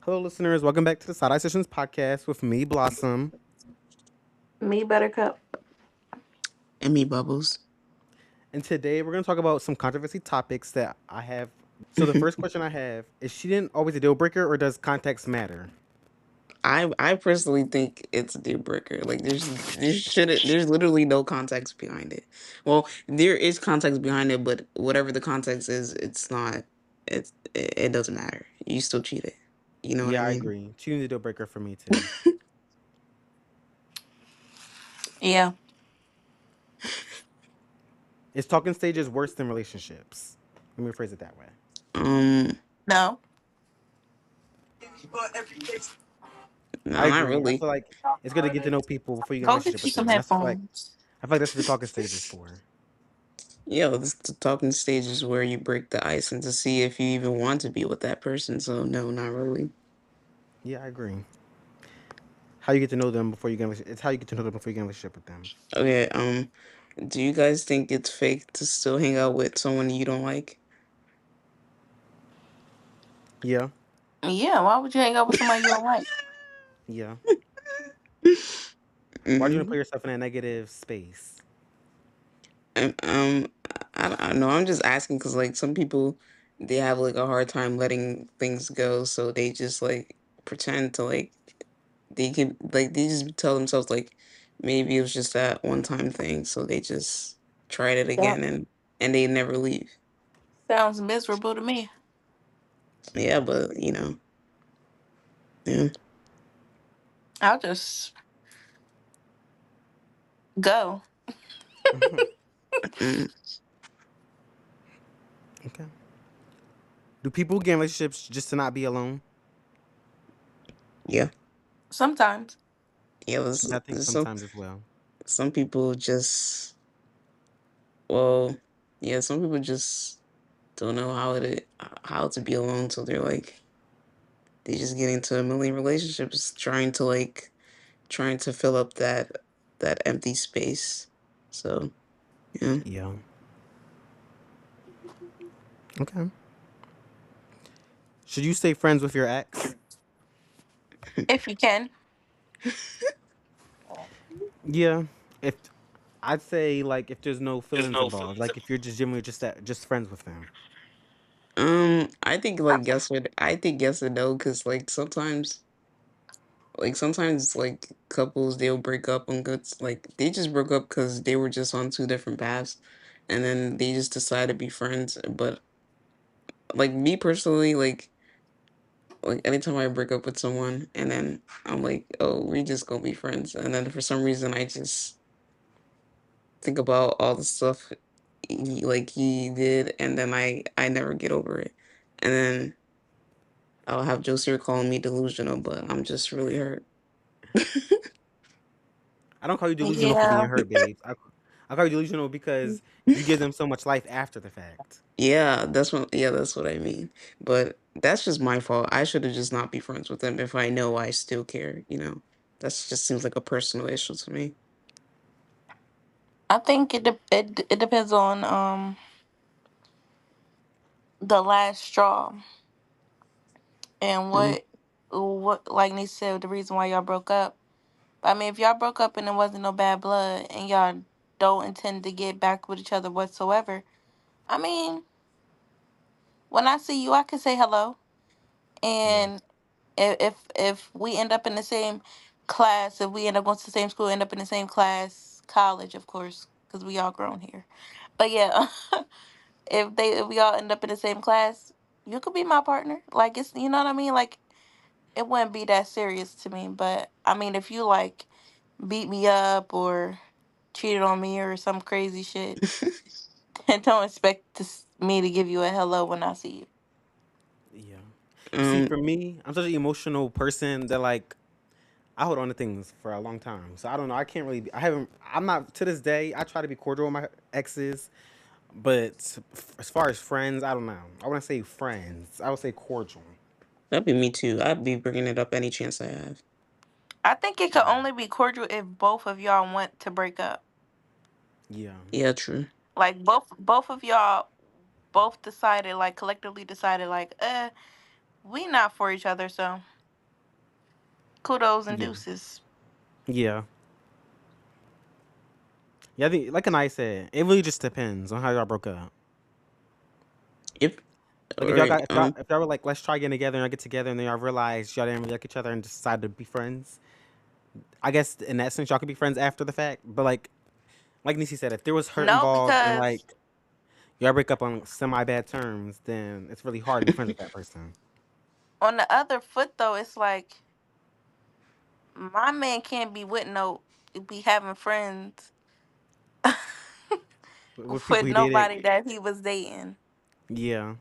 Hello, listeners. Welcome back to the Sideye Sessions podcast with me, Blossom. Me, Buttercup. And me, Bubbles. And today we're going to talk about some controversy topics that I have. So, the first question I have is she didn't always a deal breaker or does context matter? I personally think it's a deal breaker. Like there's literally no context behind it. Well, there is context behind it, but whatever the context is, it doesn't matter. You still cheat it. You know what I Yeah, I mean? agree. Cheating's a deal breaker for me, too. Yeah. Is talking stages worse than relationships? Let me rephrase it that way. Um, No. I no, not agree. I really. feel like it's good to get to know people before you get in a Go get relationship you with some them. headphones. I feel like that's what the talking stage is for. Yeah, this the talking stage is where you break the ice and to see if you even want to be with that person. So no, not really. Yeah, I agree. How you get to know them before you get in a relationship. It's how you get to know them before you get in a relationship with them. Okay. Do you guys think it's fake to still hang out with someone you don't like? Yeah, Yeah, why would you hang out with somebody you don't like? yeah. Why do you want to hmm put yourself in a negative space? And, I don't know. I'm just asking because like some people they have like a hard time letting things go, so they just like pretend to like they just tell themselves like maybe it was just that one time thing, so they just tried it That again and they never leave. sounds miserable to me. Yeah, but yeah. I'll just go. Mm, Okay. Do people get in relationships just to not be alone? yeah, Sometimes. yeah. Yeah, I think There's sometimes as well. some people just well, yeah, some people just don't know how to be alone, so they're like they just get into a million relationships trying to fill up that empty space. So yeah. Yeah. Okay. Should you stay friends with your ex? If you can. Yeah. If I'd say like if there's no feelings involved, like if you're just generally just friends with them. I think like I think yes and no because sometimes like couples they'll break up on good like they just broke up because they were just on two different paths, and then they just decide to be friends. But like me personally, like anytime I break up with someone and then I'm like, oh, we just gonna be friends, and then for some reason I just think about all the stuff he did, and then I never get over it, and then I'll have Josie calling me delusional, but I'm just really hurt. I don't call you delusional for being Yeah. hurt, babe. I call you delusional because you give them so much life after the fact. Yeah, that's what I mean. But that's just my fault. I should have just not be friends with them if I know I still care. That's just seems like a personal issue to me. I think it depends on the last straw and Mm. what like they said the reason why y'all broke up. I mean, if y'all broke up and it wasn't no bad blood and y'all don't intend to get back with each other whatsoever, I mean, when I see you, I can say hello. Yeah. And if we end up in the same class, if we end up going to the same school, end up in the same class, college, of course, because we all grown here. But yeah, if we all end up in the same class, you could be my partner. Like it's you know what I mean. Like it wouldn't be that serious to me. But I mean, if you like beat me up or cheated on me or some crazy shit, and don't expect me to give you a hello when I see you. Yeah. See, um, for me, I'm such an emotional person that like I hold on to things for a long time. So I don't know. I can't really. I haven't. I'm not to this day. I try to be cordial with my exes, but as far as friends, I don't know. I want to say friends. I would say cordial. that'd be me too. I'd be bringing it up any chance I have. I think it could Yeah. only be cordial if both of y'all want to break up. Yeah. Yeah, true. Like both of y'all both decided, like collectively decided, like we not for each other, so. Kudos and Yeah. deuces. Yeah. Yeah, I think like I said, it really just depends on how y'all broke up. Yep. Like All right. if y'all were like, let's try getting together and y'all get together and then y'all realize y'all didn't really like each other and just decided to be friends. I guess in that sense y'all could be friends after the fact. But like Nisi said, if there was hurt No, involved and like because y'all break up on semi bad terms, then it's really hard to be friends with that person. on the other foot though, it's like my man can't be with no be having friends With people with he dated, nobody that he was dating. yeah,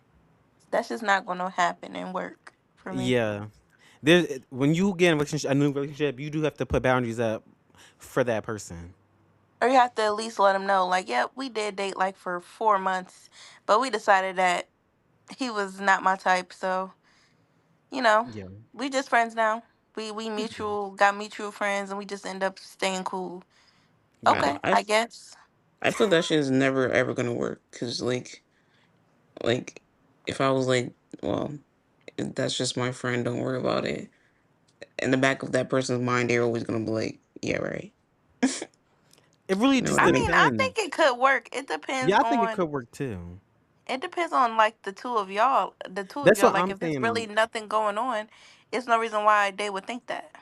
That's just not gonna happen and work for me. yeah. There, when you get in a relationship, a new relationship, you do have to put boundaries up for that person. Or you have to at least let him know, like, yeah, we did date like for 4 months, but we decided that he was not my type, so you know, Yeah, we just friends now. We yeah. mutual got mutual friends and we just end up staying cool. Nah, Okay, I guess. I feel that shit is never ever gonna work. Cause like if I was like, well, that's just my friend. Don't worry about it. In the back of that person's mind, they're always gonna be like, yeah, right. It really You know, just I then mean, I depends. think it could work. Yeah, I think it could work too. It depends on like the two of y'all. The two of That's y'all. what Like I'm if it's really saying. nothing going on, it's no reason why they would think that.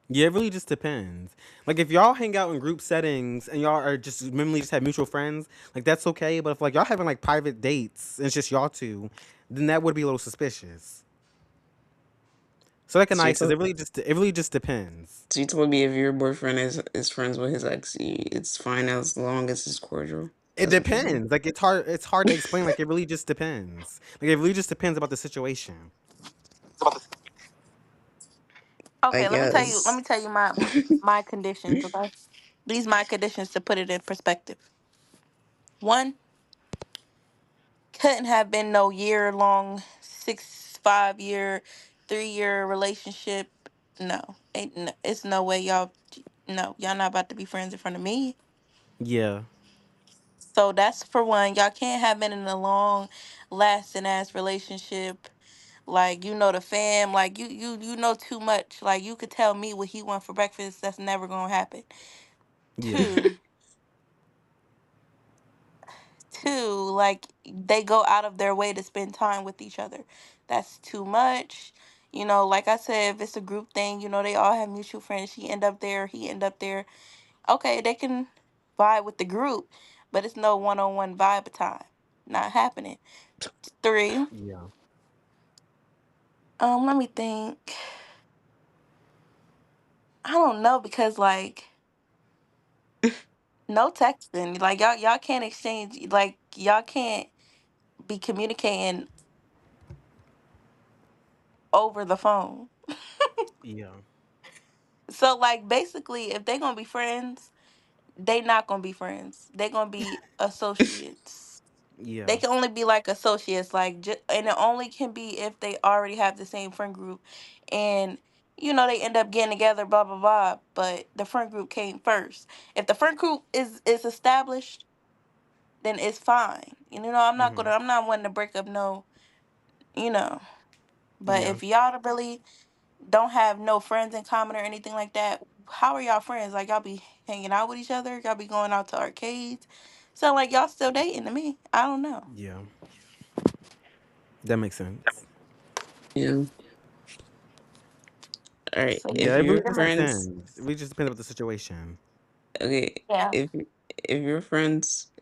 Yeah, it really just depends. Like if y'all hang out in group settings and y'all are just mainly just have mutual friends, like that's okay. But if like y'all having like private dates and it's just y'all two, then that would be a little suspicious. So like a so you nice says, told it really just depends. so you told me if your boyfriend is friends with his ex, it's fine as long as it's cordial. It That's what you're saying. depends. Like it's hard to explain. Like it really just depends. Like it really just depends about the situation. I Okay, let me tell you. Let guess. me tell you my conditions. Okay, these my conditions to put it in perspective. One, couldn't have been no year long, 5 year, 3 year relationship. No, it's no way y'all. No, y'all not about to be friends in front of me. Yeah, So that's for one. Y'all can't have been in a long, lasting ass relationship. Like you know the fam. Like you know too much. Like you could tell me what he want for breakfast. That's never gonna happen. yeah, Two, two. Like they go out of their way to spend time with each other. That's too much. Like I said, if it's a group thing, they all have mutual friends. She end up there. He end up there. Okay, they can vibe with the group, but it's no one-on-one vibe time. Not happening. Three. yeah, Let me think. I don't know because like no texting. Like y'all can't exchange like y'all can't be communicating over the phone. yeah, So like basically if they gonna be friends, they not gonna be friends. They gonna be associates. yeah, They can only be like associates, like and it only can be if they already have the same friend group, and they end up getting together, blah blah blah. But the friend group came first. If the friend group is established, then it's fine. hmm, I'm not wanting to break up no, you know. But yeah, if y'all really don't have no friends in common or anything like that, how are y'all friends? Like y'all be hanging out with each other, y'all be going out to arcades. So like y'all still dating to me. I don't know. yeah. That makes sense. Yeah. All right. So Yeah, If it really your it just makes friends, depends. It really just depends about the situation. okay, yeah. if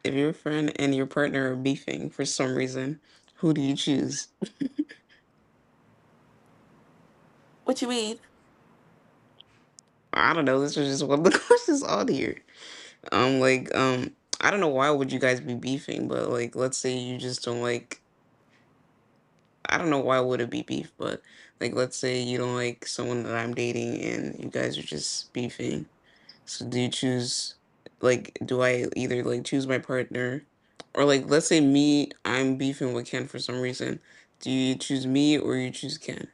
your friend and your partner are beefing for some reason, who do you choose? What you mean? I don't know. This was just one of the questions on here. I don't know why would you guys be beefing, but like, let's say you just don't like. I don't know why would it be beef, but like, let's say you don't like someone that I'm dating, and you guys are just beefing. So do you choose, like, do I either like choose my partner, or like, let's say me, I'm beefing with Ken for some reason. Do you choose me or you choose Ken?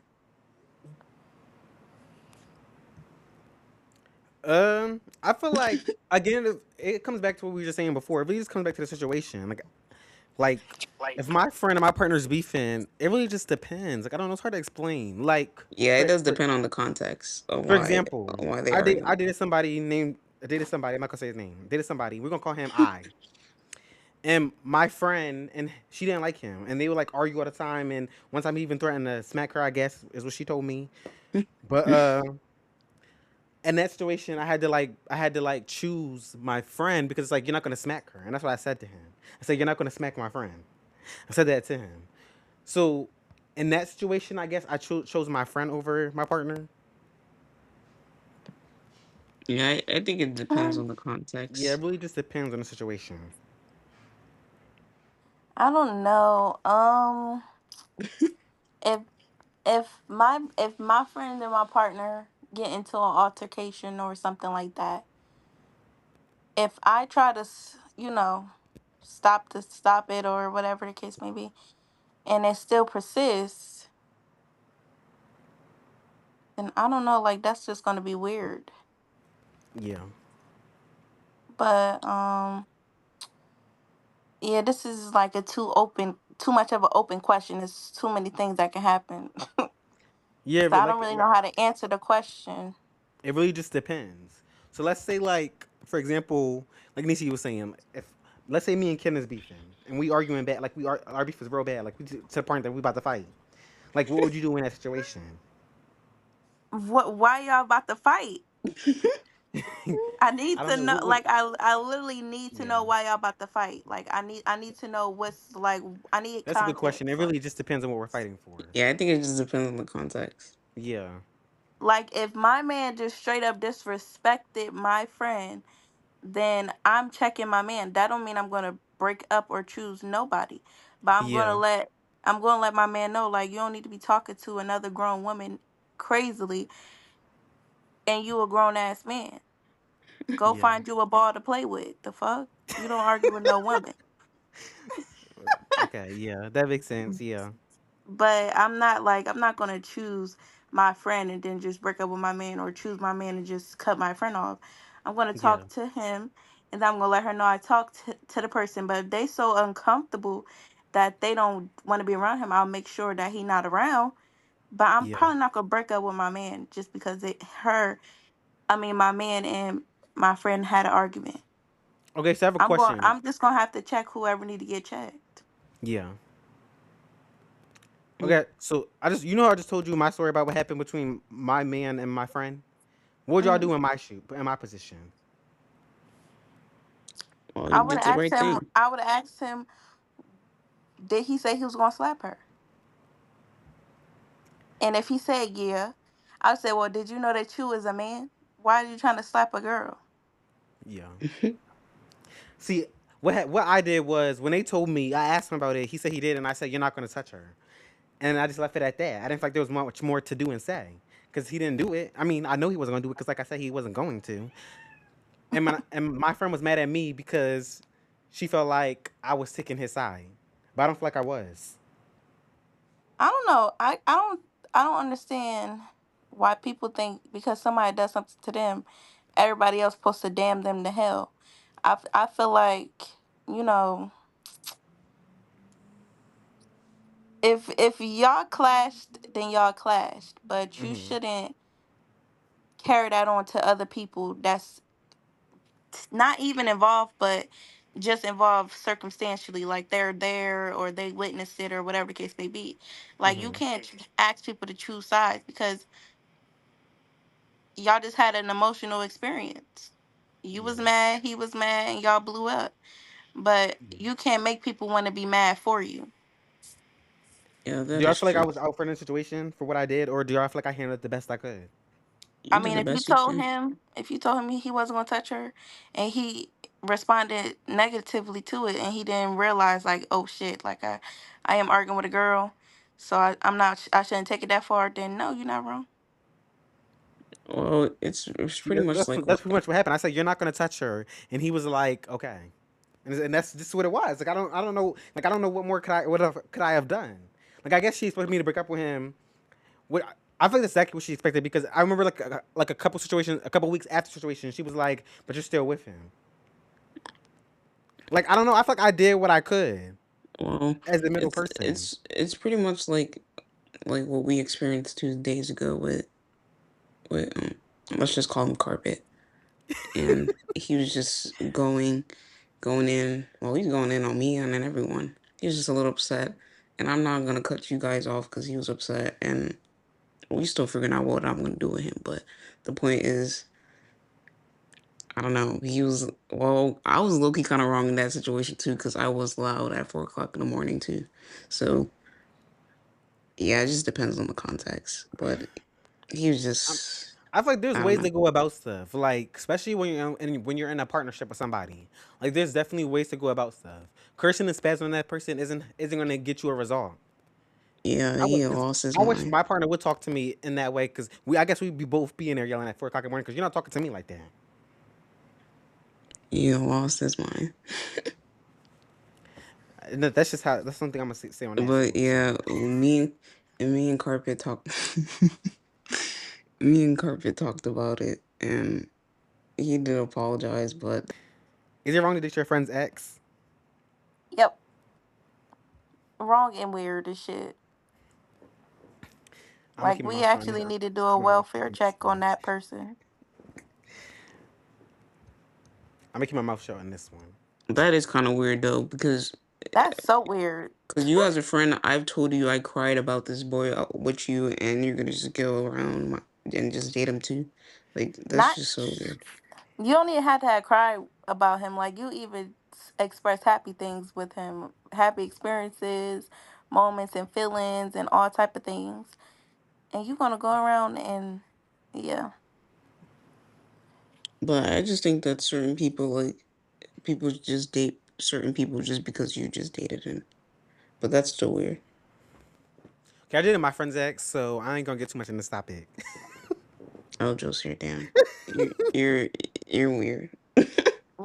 I feel like again, it comes back to what we were just saying before. It really just comes back to the situation. Like, if my friend and my partner's beefing, it really just depends. Like, I don't know. It's hard to explain. Like, Yeah, it for does for, depend on the context of for example, why they I did argue. I dated somebody named I dated somebody. I'm not gonna say his name. Dated somebody. We're gonna call him I. And my friend and she didn't like him, and they would like argue all the time. And one time he even threatened to smack her. I guess is what she told me. But in that situation, I had to choose my friend because it's like you're not gonna smack her, and that's what I said to him. I said you're not gonna smack my friend. I said that to him. So in that situation, I guess I chose my friend over my partner. Yeah, I think it depends on the Yeah, it context. really just depends on the situation. I don't know. If if my friend and my partner get into an altercation or something like that, if I try to, stop it or whatever the case may be, and it still persists, then I don't know. Like that's just gonna be weird. Yeah, But yeah, this is like too much of an open question. There's too many things that can happen. yeah, So but I don't really know how to answer the question. it really just depends. So let's say, like, for example, like Nisi was saying, if let's say me and Ken is beefing and we arguing bad, like our beef is real bad, like to the point that we about to fight. Like, what would you do in that situation? What? Why y'all about to fight? I need I don't to know. know. What would? Like I literally need to Yeah, know why y'all about to fight. Like I need to know what's like. I need that's a good question. It context. Like really just depends on what we're fighting for. Yeah, I think it just depends on the context. Yeah, like if my man just straight up disrespected my friend, then I'm checking my man. That don't mean I'm gonna break up or choose nobody. But yeah, I'm gonna let my man know like you don't need to be talking to another grown woman crazily and you a grown ass man. Go yeah. find you a ball to play with. The fuck? You don't argue with no woman. Okay, yeah, that makes sense. Yeah, But I'm not gonna choose my friend and then just break up with my man or choose my man and just cut my friend off. I'm gonna yeah, talk to him and then I'm gonna let her know I talked to the person. But if they so uncomfortable that they don't want to be around him, I'll make sure that he not around. But I'm yeah. probably not gonna break up with my man just because my man and my friend had an argument. Okay, so I have a question. I'm just gonna have to check whoever need to get checked. Yeah. Mm. Okay, so I just told you my story about what happened between my man and my friend. What would y'all hmm do in my shoe, in my position? Well, you did the right thing. I would have asked him, did he say he was gonna slap her? And if he said yeah, I would say, well, did you know that you is a man? Why are you trying to slap a girl? Yeah. See, what I did was when they told me, I asked him about it. He said he did, and I said you're not going to touch her, and I just left it at that. I didn't feel like there was much more to do and say because he didn't do it. I mean, I know he wasn't going to do it because, like I said, he wasn't going to. And my friend was mad at me because she felt like I was taking his side, but I don't feel like I was. I don't know. I don't understand why people think because somebody does something to them, everybody else supposed to damn them to hell. I feel like, you know, if y'all clashed, then y'all clashed, but you Hmm. shouldn't carry that on to other people that's not even involved, but just involved circumstantially, like they're there or they witnessed it or whatever the case may be. Like you Hmm. can't ask people to choose sides because y'all just had an emotional experience. You was Yeah. mad, he was mad, and y'all blew up. But Yeah. you can't make people want to be mad for you. Yeah, Do that y'all is feel like I true. was out for the situation for what I did, or do y'all feel like I handled it the best I could? I You did mean, the best you can. if you told him he wasn't gonna touch her, and he responded negatively to it, and he didn't realize like, oh shit, like I am arguing with a girl, so I'm not, I shouldn't take it that far. Then no, you're not wrong. Well, it's See, pretty much like that's what. pretty much what happened. I said you're not gonna touch her, and he was like, okay, and that's just what it was. Like I don't know, like I don't know what I have done. Like I guess she expected me to break up with him. What I feel like that's exactly what she expected because I remember like a couple situations, a couple weeks after situation, she was like, but you're still with him. Like I don't know. I feel like I did what I could. Well, as the middle it's person. it's pretty much like what we experienced 2 days ago with let's just call him Carpet, and he was just going in. Well, he's going in on me and then everyone. He was just a little upset, and I'm not gonna cut you guys off because he was upset, and we still figuring out what I'm gonna do with him. But the point is, I don't know. He was well. I was low key kind of wrong in that situation too because I was loud at 4 o'clock in the morning too. So yeah, it just depends on the context. But he was just I feel like there's I don't ways to know. go about stuff, like especially when you're in a partnership with somebody. Like there's definitely ways to go about stuff. Cursing and spazzing on that person isn't gonna get you a result. Yeah, I he would, cause lost his I wish mind. my partner would talk to me in that way, cause I guess we'd be both be in there yelling at 4 o'clock in the morning, cause you're not talking to me like that. He lost his mind. And that's just how. That's something I'm gonna say on that But situation. yeah, me and Carpet talked. Me and Carpet talked about it, and he did apologize. But Is it wrong to date your friend's ex? Yep. Wrong and weird as shit. I'm gonna Like keep my we mouth shut on actually this. need to do a My mouth shut welfare on this check on one. that person. I'm gonna keep my mouth shut on this one. that is kind of weird though, That's so weird. because you as a friend, I've told you I cried about this boy with you, and you're gonna just go around and just date him too. Like that's Not just so weird. You don't even have to have cry about him. Like you even express happy things with him, happy experiences, moments and feelings and all type of things. And you gonna go around and yeah. But I just think that certain people people just date certain people just because you just dated him. But that's still weird. Okay, I dated my friend's ex, so I ain't gonna get too much in this topic. Oh, Josie, you're down. You're you're weird.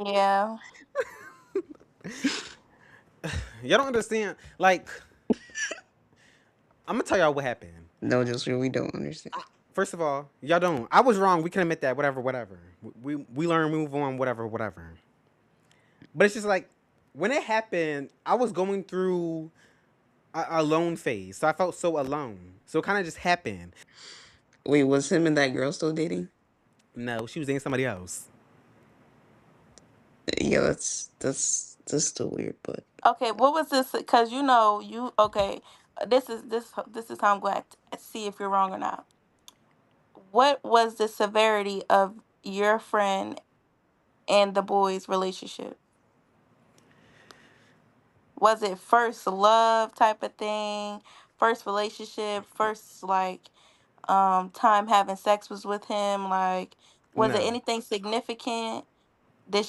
Yeah. Y'all don't understand. Like, I'm gonna tell y'all what happened. No, Josie, we don't understand. First of all, y'all don't. I was wrong. We can admit that. Whatever, whatever. We learn, we move on. Whatever, whatever. But it's just like when it happened, I was going through a alone phase, so I felt so alone. So it kind of just happened. Wait, was him and that girl still dating? No, she was dating somebody else. Yeah, that's still weird, but Okay, what was this? Because you okay. This is how I'm going to see if you're wrong or not. What was the severity of your friend and the boy's relationship? Was it first love type of thing? First relationship? First like time having sex was with him? Like was it No, anything significant? Did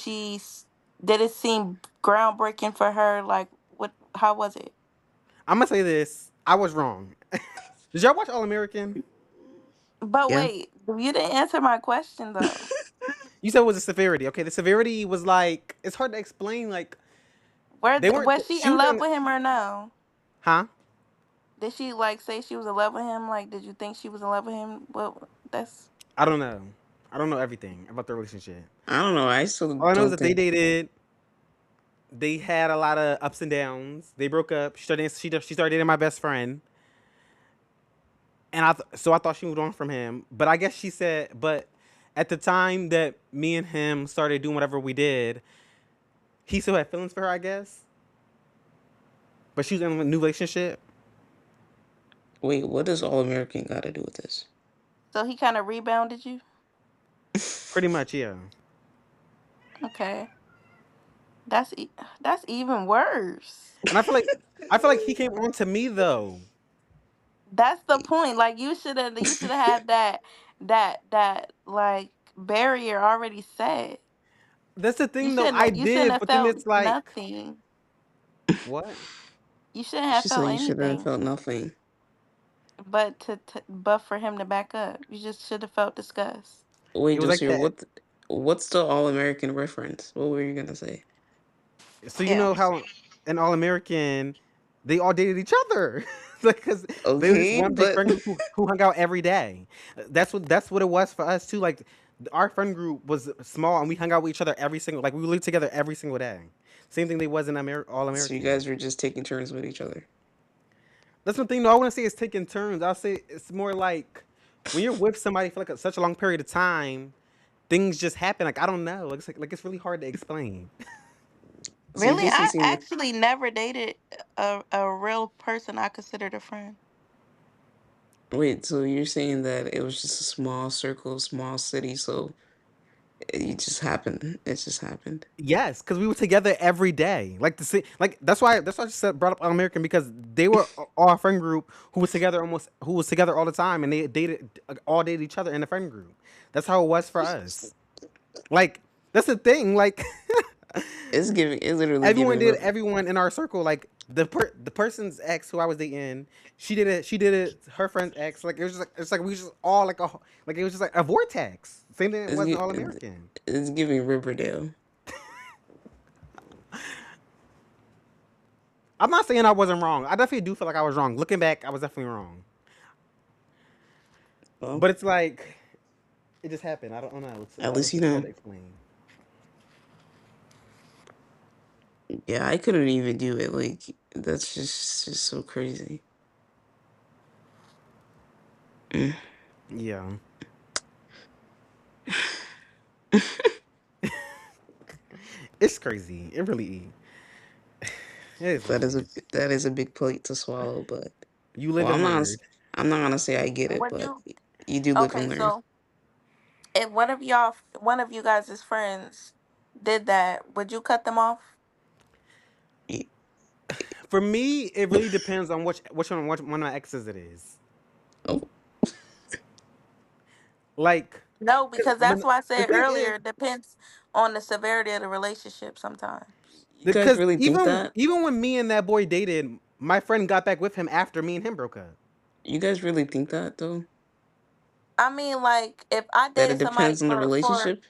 did it seem groundbreaking for her? Like what how was it? I'm gonna say this. I was wrong. Did y'all watch All American? But yeah. wait, you didn't answer my question though. You said it was the severity. Okay, the severity was like it's hard to explain. Like they weren't. Was she She in was love in. with him or no? Huh? Did she like say she was in love with him? Like, did you think she was in love with him? Well, that's I don't know. I don't know everything about their relationship. I don't know. I still All I know is don't that they think. dated. They had a lot of ups and downs. They broke up. She started dating my best friend, and so I thought she moved on from him. But I guess she said, but at the time that me and him started doing whatever we did, he still had feelings for her. I guess, but she was in a new relationship. Wait, what does All American got to do with this? so he kind of rebounded you. Pretty much, yeah. Okay, that's even worse. And I feel like he came on to me though. That's the point. Like you should have had that like barrier already set. That's the You thing though. I shouldn't you shouldn't did, have but then felt it's like nothing. what? You shouldn't have She said felt you should have anything. felt nothing. But for him to back up, you just should have felt disgust. It Wait, was like Josie, that. what's the All American reference? What were you gonna say? So you Yeah. know how an All American, they all dated each other, like because they were just Okay, one big but friend group who hung out every day. That's what it was for us too. Like our friend group was small and we hung out with each other every single like we lived together every single day. Same thing they was in All So you American. guys were just taking turns with each other. That's one thing. No, I wouldn't say it's taking turns. I'll say it's more like when you're with somebody for like such a long period of time, things just happen. Like I don't know. Like it's really hard to explain. So you Really, basically I saying that. actually never dated a real person I considered a friend. Wait, so you're saying that it was just a small circle, small city, so it just happened. It just happened. Yes, because we were together every day. Like the like that's why I just said brought up All American because they were all a friend group who was together all the time and they dated each other in the friend group. That's how it was for us. Like that's the thing. Like It's literally everyone giving did river. everyone in our circle. Like the person's ex who I was dating, she did it. Her friend's ex. Like it was just like it's like we just all like it was just like a vortex. Same thing it It's was in gi- All American. it's giving Riverdale. I'm not saying I wasn't wrong. I definitely do feel like I was wrong. Looking back, I was definitely wrong. Well, But it's like it just happened. I don't know. at least you It's hard know. to explain. Yeah, I couldn't even do it. Like that's just so crazy. Mm. Yeah, it's crazy. It really it is what That it is a is. that is a big plate to swallow, but You well, live and learn. I'm not gonna say I get it, Would but you? you do live Okay, and learn. so if one of you guys' friends did that, would you cut them off? Y- For me, it really depends on which one of my exes it is. Oh, Like, No, cause because that's why I the said thing earlier. is, It depends on the severity of the relationship. Sometimes. you guys because really think that? even when me and that boy dated, my friend got back with him after me and him broke up. You guys really think that though? I mean, like if I That it dated somebody depends on the for relationship?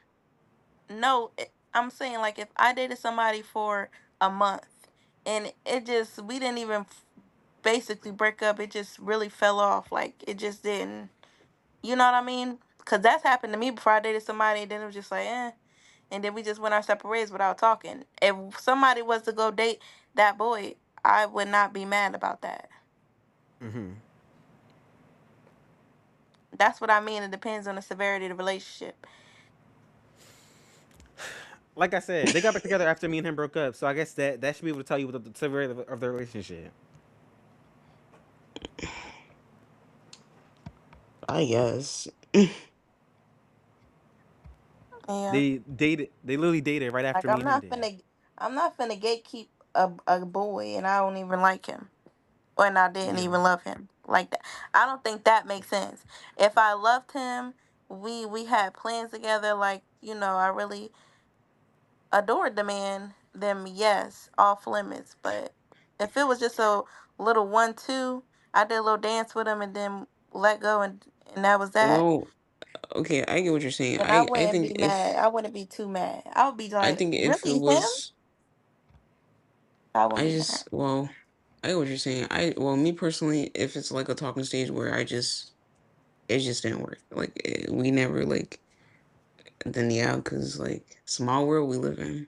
no, I'm saying like if I dated somebody for a month and it just we didn't even basically break up. It just really fell off. Like it just didn't. You know what I mean? Because that's happened to me before I dated somebody. And then it was just like, eh. And then we just went our separate ways without talking. If somebody was to go date that boy, I would not be mad about that. Hmm. That's what I mean. It depends on the severity of the relationship. Like I said, they got back together after me and him broke up. So I guess that should be able to tell you the severity of the relationship. I guess. Yeah. They literally dated right Like after me and him did. I'm not finna gatekeep a boy and I don't even like him. And I didn't Yeah. even love him like that. I don't think that makes sense. If I loved him, we had plans together, like, I really adored the man, then yes, off limits. But if it was just a little 1-2, I did a little dance with him and then let go and that was that. Well, okay, I get what you're saying. And I I wouldn't think be mad. I wouldn't be too mad. I would be like, if it really him? was I wouldn't I be mad. just well, I get what you're saying. Me personally, if it's like a talking stage where it just didn't work. Like we never like then yeah, because like small world we live in.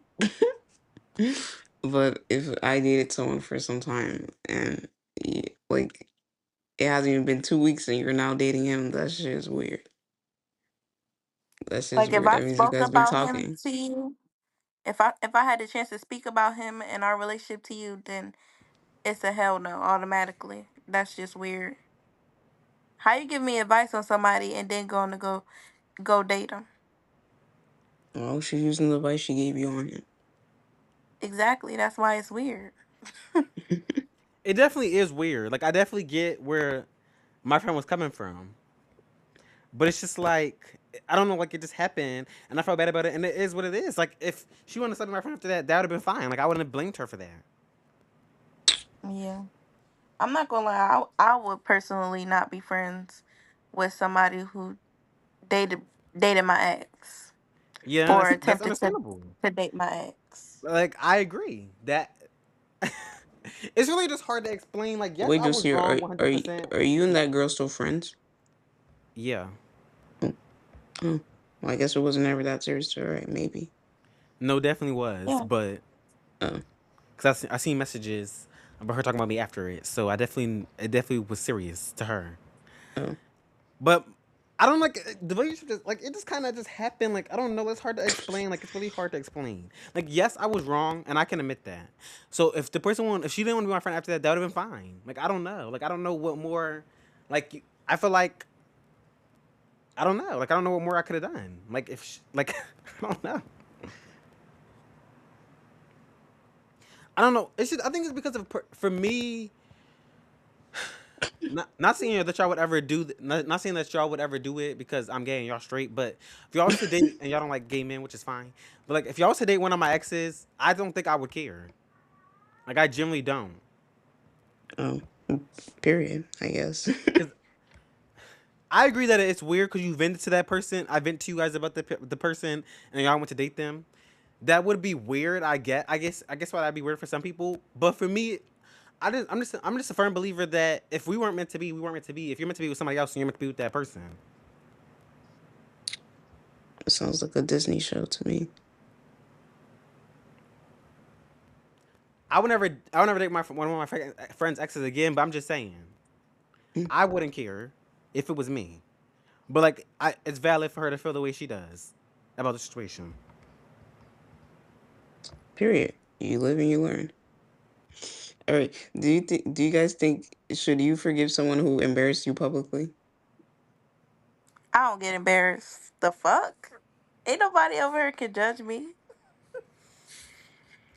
But if I dated someone for some time and like it hasn't even been 2 weeks and you're now dating him, that shit is weird. That's just Like if weird. I That means you spoke guys been about him talking. to you, if I had the chance to speak about him and our relationship to you, then it's a hell no automatically. That's just weird. How you give me advice on somebody and then going to go date them? Oh, she's using the advice she gave you on Exactly. That's why it's weird. him. It definitely is weird. Like I definitely get where my friend was coming from. But it's just like I don't know, like it just happened, and I felt bad about it, and it is what it is. Like if she wanted to sleep with my friend after that, that would have been fine. Like I wouldn't have blamed her for that. Yeah. I'm not gonna lie. I would personally not be friends with somebody who dated dated my ex Yeah, or that's attempted understandable. to date my ex. Like I agree that it's really just hard to explain. Like yes, Wait, I was Josie, wrong 100%. are you and that girl still friends? Yeah, Oh, well, I guess it wasn't ever that serious, all right? Maybe. no, definitely was, Yeah. but Oh, Because I seen messages about her talking about me after it. So it definitely was serious to her. oh, But I don't like the relationship. Just, like it just kind of just happened. Like I don't know. It's hard to explain. Like it's really hard to explain. Like yes, I was wrong, and I can admit that. So if the person if she didn't want to be my friend after that, that would have been fine. Like I don't know. Like I don't know what more. Like I feel like I don't know. Like I don't know what more I could have done. Like if like I don't know. I don't know. It's just I think it's because of for me. Not saying that y'all would ever not saying that y'all would ever do it because I'm gay and y'all straight, but if y'all was to date and y'all don't like gay men, which is fine, but like if y'all was to date one of my exes, I don't think I would care. Like I generally don't, oh. Period. I guess. because I agree that it's weird because you vented to that person. I vent to you guys about the person, and y'all went to date them. That would be weird. I guess why that'd be weird for some people, but for me, I'm just a firm believer that if we weren't meant to be, we weren't meant to be. If you're meant to be with somebody else, then you're meant to be with that person. Sounds like a Disney show to me. I would never date one of my friends' exes again. But I'm just saying, Mm. I wouldn't care if it was me. But like, it's valid for her to feel the way she does about the situation. Period. You live and you learn. All right. Do you guys think should you forgive someone who embarrassed you publicly? I don't get embarrassed. The fuck? Ain't nobody over here can judge me.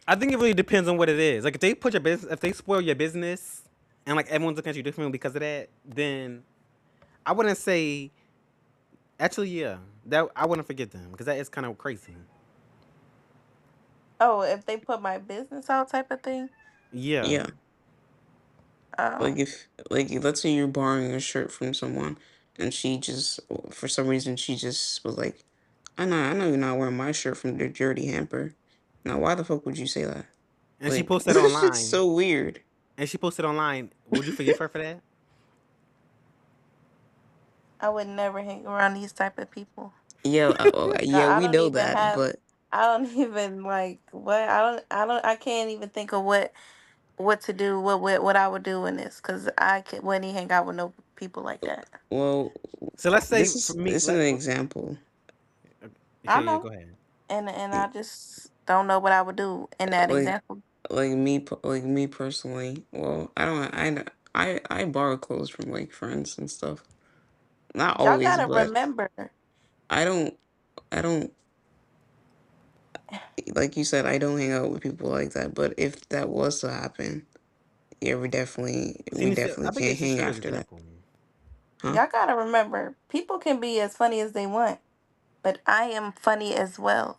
I think it really depends on what it is. Like, if they put your business, if they spoil your business, and like everyone's looking at you differently because of that, then I wouldn't say. Actually, yeah, that I wouldn't forget them because that is kind of crazy. Oh, if they put my business out type of thing. Yeah, Yeah. Like Oh. if like let's say you're borrowing a shirt from someone and she just for some reason she just was like, I know you're not wearing my shirt from the dirty hamper. Now why the fuck would you say that? and she Like posted this shit's online. so weird. And she posted online. Would you forgive her for that? I would never hang around these type of people. Yeah, yeah, I we don't know even that, have. but I don't even like what. I don't. I can't even think of what to do. What I would do in this because wouldn't even hang out with no people like that. well, So let's say this for is me, this is an example. I okay, yeah, know, go ahead. and I just don't know what I would do in that Like example. like me personally. Well, I don't I borrow clothes from like friends and stuff. Not Y'all always, gotta but remember. I don't I don't like you said, I don't hang out with people like that. But if that was to happen, yeah, See, we Nisha, definitely I think can't it's just hang your after that. example. Huh? Y'all gotta remember. People can be as funny as they want, but I am funny as well.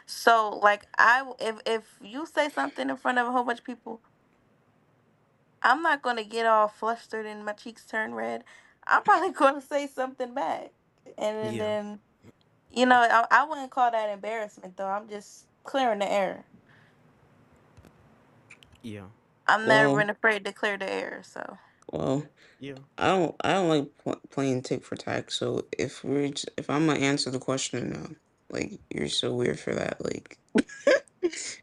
So like if you say something in front of a whole bunch of people, I'm not gonna get all flustered and my cheeks turn red. I'm probably gonna say something back, and Yeah, then I wouldn't call that embarrassment though. I'm just clearing the air. yeah, I'm never Well, been afraid to clear the air. So well, yeah. I don't like playing tick for tack. So if I'm gonna answer the question, no, like you're so weird for that. Like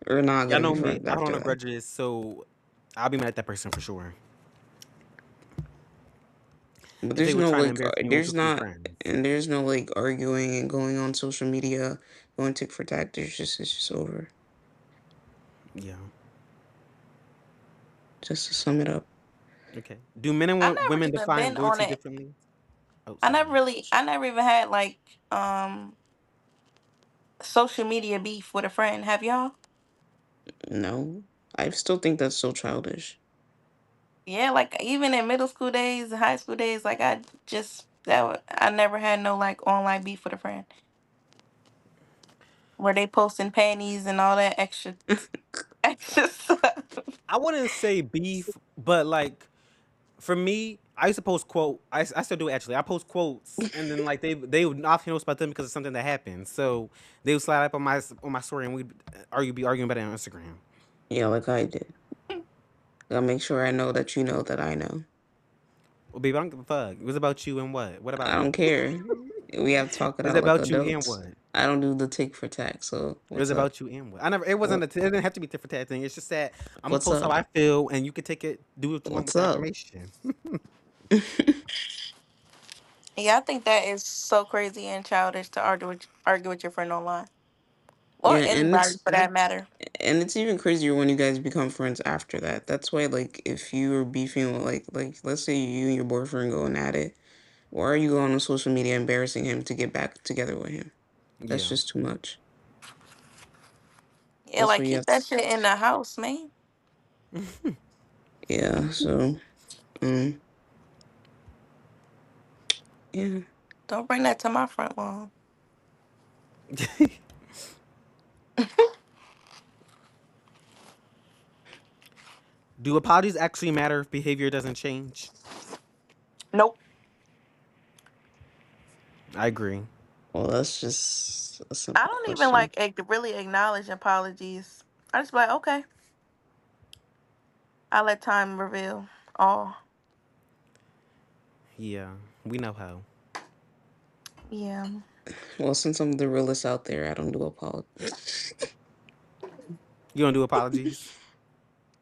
we're not Y'all gonna be know me. friends I hold on after to that. grudges, so I'll be mad at that person for sure. But If they there's were no trying to like embarrass me, we were there's supposed to be not friends. and there's no like arguing and going on social media, going tick for tack. There's just it's just over. Yeah. Just to sum it up. Okay. Do men and I never women even define been on loyalty it. differently? Oh, sorry. I never even had like social media beef with a friend. Have y'all? No, I still think that's so childish. Yeah, like even in middle school days, high school days, like I never had no like online beef with a friend where they posting panties and all that extra extra stuff. I wouldn't say beef, but like for me, I used to post I still do actually. I post quotes, and then like they would often know about them because of something that happened. So they would slide up on my story, and we'd be arguing about it on Instagram. Yeah, like I did. Gotta make sure I know that you know that I know. Well, baby, I don't give a fuck. It was about you and what? What I about don't it? care. We have to talk it It's out like about you and adults. what? I don't do the tick for tack. So It was what's up? about you and what. I never. It wasn't. What It didn't have to be different tat thing. It's just that I'm gonna what's post how up? I feel, and you can take it, do what you want with What's that up? information. Yeah, I think that is so crazy and childish to argue with your friend online or Yeah, anybody for that matter. and it's even crazier when you guys become friends after that. That's why, like, if you are beefing with, like, let's say you and your boyfriend going at it, why are you going on social media embarrassing him to get back together with him? That's Yeah. just too much. Yeah, That's like why you keep have that to, shit in the house, man. yeah. So, um, yeah. Don't bring that to my front lawn. Do apologies actually matter if behavior doesn't change? Nope. I agree. Well, that's just a I simple don't even question. like really acknowledge apologies. I just be like, okay, I let time reveal all. Yeah, we know how. Yeah. Well, since I'm the realest out there, I don't do apologies. You don't do apologies?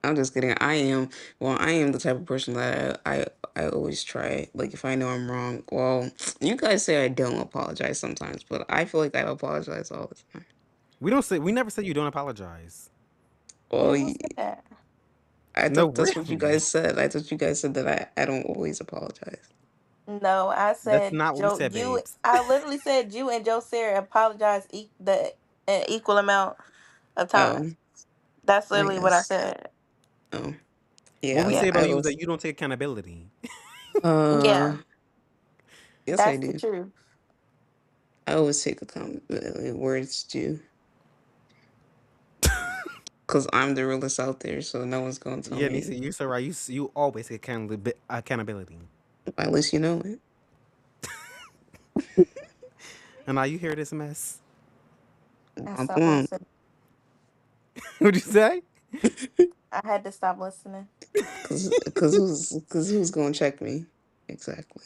I'm just kidding. I am. Well, I am the type of person that I always try. Like if I know I'm wrong. Well, you guys say I don't apologize sometimes, but I feel like I apologize all the time. We don't say. We never said you don't apologize. Well, Yeah, who said that? I No, thought that's what you really. guys said. I thought you guys said that I don't always apologize. No, I That's said not what we Joe. said, You. babes. I literally said you and Joe Sarah apologized the equal amount of Oh, times. That's I literally what I guess. said. Oh, What we yeah. Yeah. say I about you is that was. you don't take accountability. Uh, Yeah. yes, I That's the do. truth. I always take accountability where it's due. Cause I'm the realest out there, so no one's gonna tell Yeah, me. Nisi, you're so right. You always take accountability. At least you know it. And now you hear this mess. I I'm stopped plump. listening. What'd you say? I had to stop listening. Cause who's gonna check me? Exactly.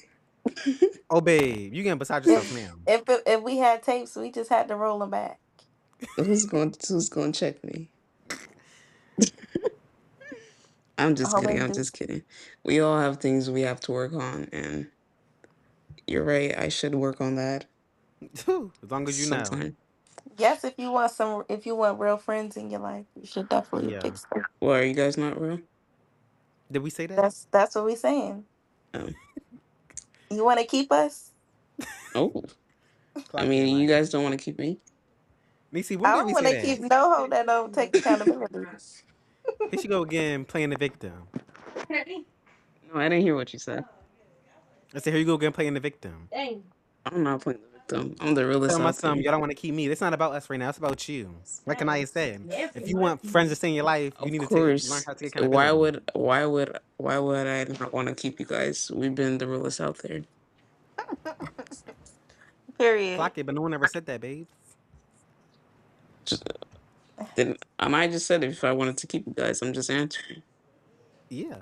Oh, babe, you getting beside If yourself now. if we had tapes, we just had to roll them back. Who's gonna check me? I'm just All kidding. in I'm just this. kidding. We all have things we have to work on, and you're right. I should work on that As long as you know. sometime. Yes, if you want real friends in your life, you should definitely Yeah. fix them. Well, are you guys not real? Did we say that? That's what we saying. Oh, You want to keep us? oh. I Clock it, mean, you like. guys don't want to keep me. Nisi, when I did don't we want say to that? keep no hoe that don't take accountability. Here she go again, playing the victim. No, I didn't hear what you said. I said, here you go again, playing the victim. I'm not playing the victim. I'm the Tell realest my out son, there. y'all don't want to keep me. It's not about us right now. It's about you. Like Kanaya said, if you want friends to stay in your life, you Of need to learn course. how to take Why accountability. would why would why would I not want to keep you guys? We've been the realest out there. Period. Clock it, but no one ever said that, babes. Just, then and I just said if I wanted to keep you guys, I'm just answering. Yeah.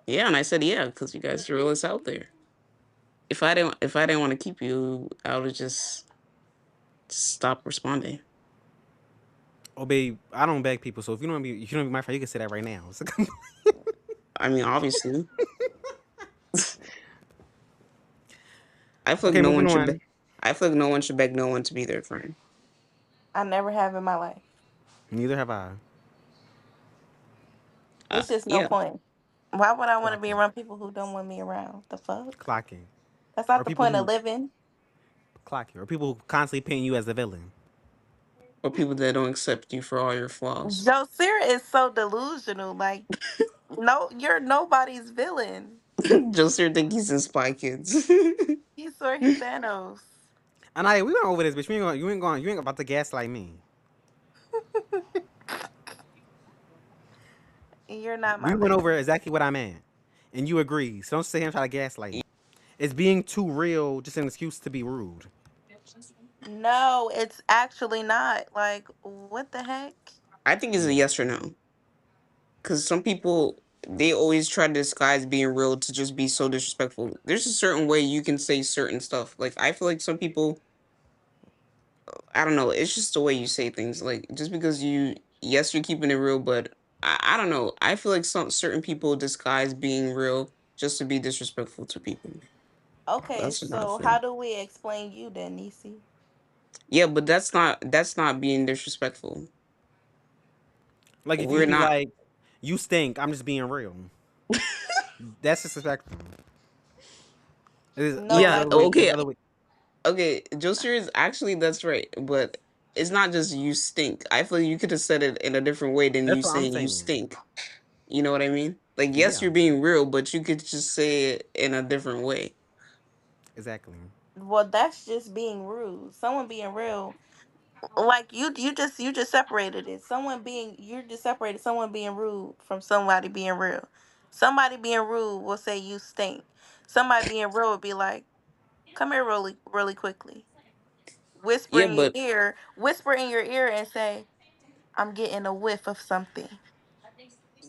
Yeah, and I said yeah because you guys are the realest out there. If I didn't want to keep you, I would have just stopped responding. Oh, babe, I don't beg people. So if you don't be my friend, you can say that right now. So I mean, obviously, I feel like okay, no moving one should. on. I feel like no one should beg no one to be their friend. I never have in my life. Neither have I. It's just no Yeah, point. Why would I want to be Clocking, around people who don't want me around? The fuck? clocking, That's or not the people point of who living. clocking, or people who constantly paint you as the villain. or people that don't accept you for all your flaws. Josira is so delusional. Like, no, you're nobody's villain. Just here think he's in Spy Kids. He swear he Thanos. And we went over this, bitch. You ain't about to gaslight me. You're not We my went over villain. exactly what I meant, and you agree. So don't sit here and try to gaslight. It's being too real, just an excuse to be rude. No, it's actually not. Like, what the heck? I think it's a Yeah. yes or no. Because some people, they always try to disguise being real to just be so disrespectful. There's a certain way you can say certain stuff. Like, I feel like some people, I don't know. It's just the way you say things. Like just because yes, you're keeping it real, but I don't know. I feel like some certain people disguise being real just to be disrespectful to people. Okay, That's what I so feel. how do we explain you then, Nisi? Yeah, but that's not being disrespectful. Like if you We're be not. like, "You stink," I'm just being real. That's disrespectful. Like No, there's Yeah. other way. There's Okay. actually. other way. Okay. Joker is actually that's right, but it's not just you stink. I feel like you could have said it in a different way than you That's what I'm saying you saying. stink. You know what I mean? Like, yes, Yeah, you're being real, but you could just say it in a different way. exactly. Well, that's just being rude. Someone being real, like you just separated it. Someone being you just separated someone being rude from somebody being real. Somebody being rude will say you stink. Somebody being real would be like, "Come here, really quickly." Yeah, but Whisper in your ear, and say, "I'm getting a whiff of something."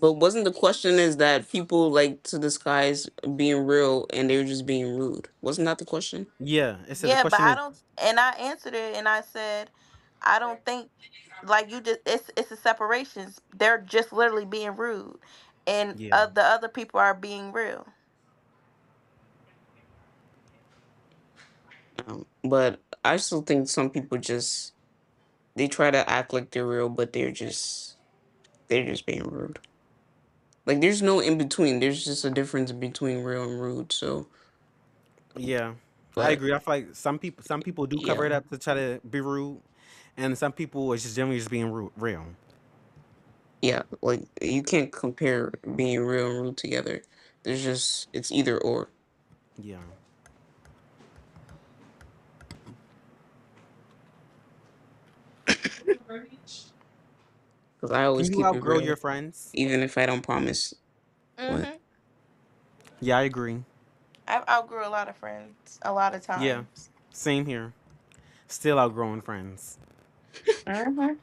wasn't the question is that people like to disguise being real and they're just being rude? Wasn't that the question? Yeah, it said the Yeah, but question I is, don't. And I answered it, and I said, I don't think like you just. It's a separations. They're just literally being rude, and yeah, the other people are being real. But I still think some people just they try to act like they're real, but they're just being rude. Like there's no in between. There's just a difference between real and rude. So, yeah. I but agree. I feel like some people do cover yeah, it up to try to be rude, and some people is just generally just being real. yeah. Like you can't compare being real and rude together. There's just it's either or. Yeah. Because I Can always you keep it outgrow your real, friends? even if I don't promise. What? Mm-hmm. Yeah, I agree. I've outgrew a lot of friends a lot of Yeah, times. same here. Still outgrowing friends. Mm-hmm.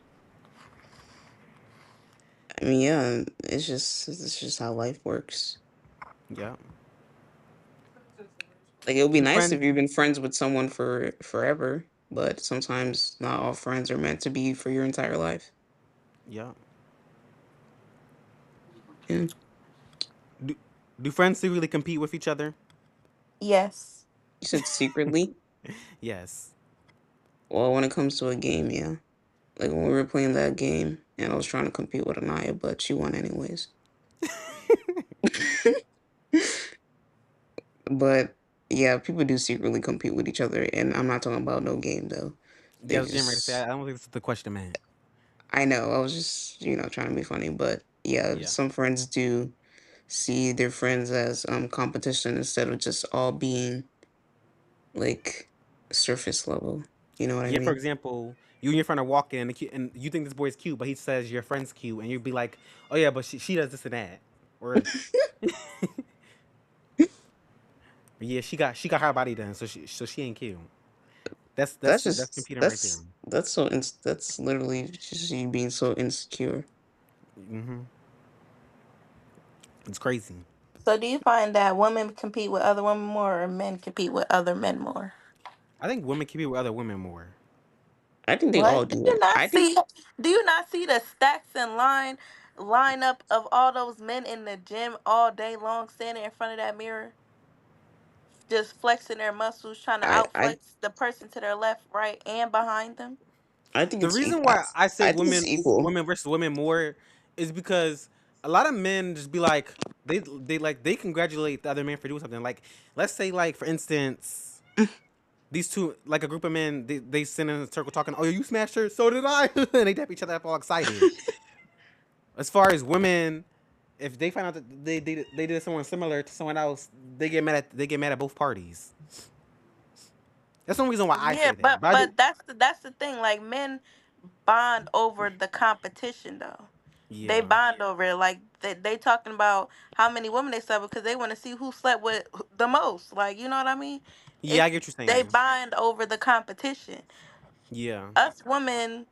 I mean, yeah, it's just how life works. Yeah. Like it would be Do nice if friends? you've been friends with someone for forever, but sometimes not all friends are meant to be for your entire life. Yeah. Yeah. Do do friends secretly compete with each other? Yes. You said secretly. Yes. Well, when it comes to a game, yeah. Like when we were playing that game, and I was trying to compete with Anaya, but she won anyways. But yeah, people do secretly compete with each other, and I'm not talking about no game though. Yeah, They I was getting ready to say. I just, don't think that's what the question meant. I know, I was just trying to be funny, but yeah, Yeah. some friends do see their friends as competition instead of just all being like surface level. You know what I Yeah. For mean? example, you and your friend are walking, and you think this boy's cute, but he says your friend's cute, and you'd be like, "Oh yeah, but she does this and that," or "Yeah, she got her body done, so she ain't cute." That's That's that's that's just competing right there. that's literally just you being so insecure. Hmm. It's crazy. So, do you find that women compete with other women more, or men compete with other men more? I think women compete with other women more. I think they all What? Do do you it. not I think see? Do you not see the stacks and lineup of all those men in the gym all day long, standing in front of that mirror, just flexing their muscles, trying to I I outflex the person to their left, right, and behind them? I think The it's reason equal. why I say I think it's women equal. women versus women more is because a lot of men just be like they congratulate the other man for doing something. Like let's say like for instance these two like a group of men they sit in a circle talking. Oh, you smashed her, so did I, and they tap each other up all excited. As far as women, if they find out that they did someone similar to someone else, they get mad at both parties. That's the only reason why I Yeah, say that. but But I do, but that's the thing. Like, men bond over the competition, though. They yeah, bond over it. Like, they talking about how many women they slept with because they want to see who slept with the most. Like, you know what I mean? yeah, I It's get what you're They saying. bond over the competition. Yeah, Us women,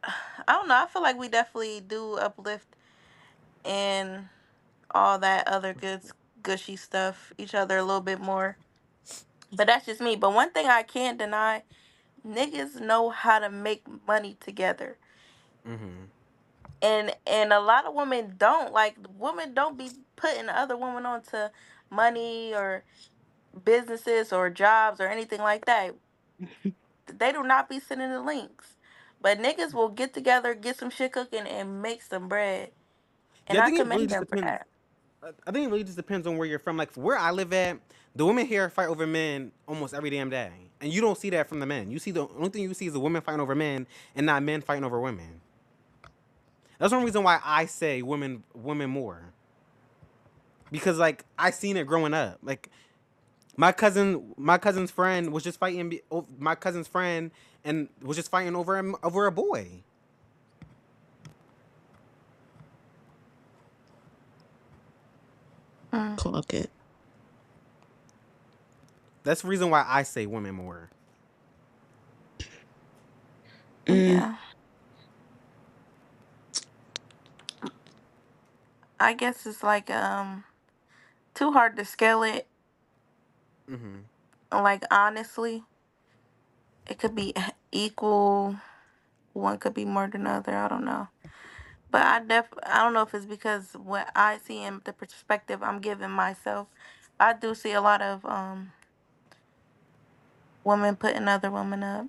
I don't know. I feel like we definitely do uplift and all that other gushy stuff each other a little bit more. But that's just me. But one thing I can't deny, niggas know how to make money together. Mm-hmm. And a lot of women don't. Like, women don't be putting other women onto money or businesses or jobs or anything like that. They do not be sending the links. But niggas will get together, get some shit cooking, and make some bread. Yeah, And I I think it really commend just them for depends. that. I think it really just depends on where you're from. Like where I live at, the women here fight over men almost every damn day, and you don't see that from the men. You see the only thing you see is the women fighting over men, and not men fighting over women. That's one reason why I say women more, because like I seen it growing up. Like my cousin's friend was just fighting. My cousin's friend and was just fighting over him over a boy. Mm, Clock it. That's the reason why I say women more. Mm, yeah. I guess it's like too hard to scale it. Mm-hmm. Like, honestly, it could be equal. One could be more than the other. I don't know. But I don't know if it's because what I see in the perspective I'm giving myself. I do see a lot of women putting other women up.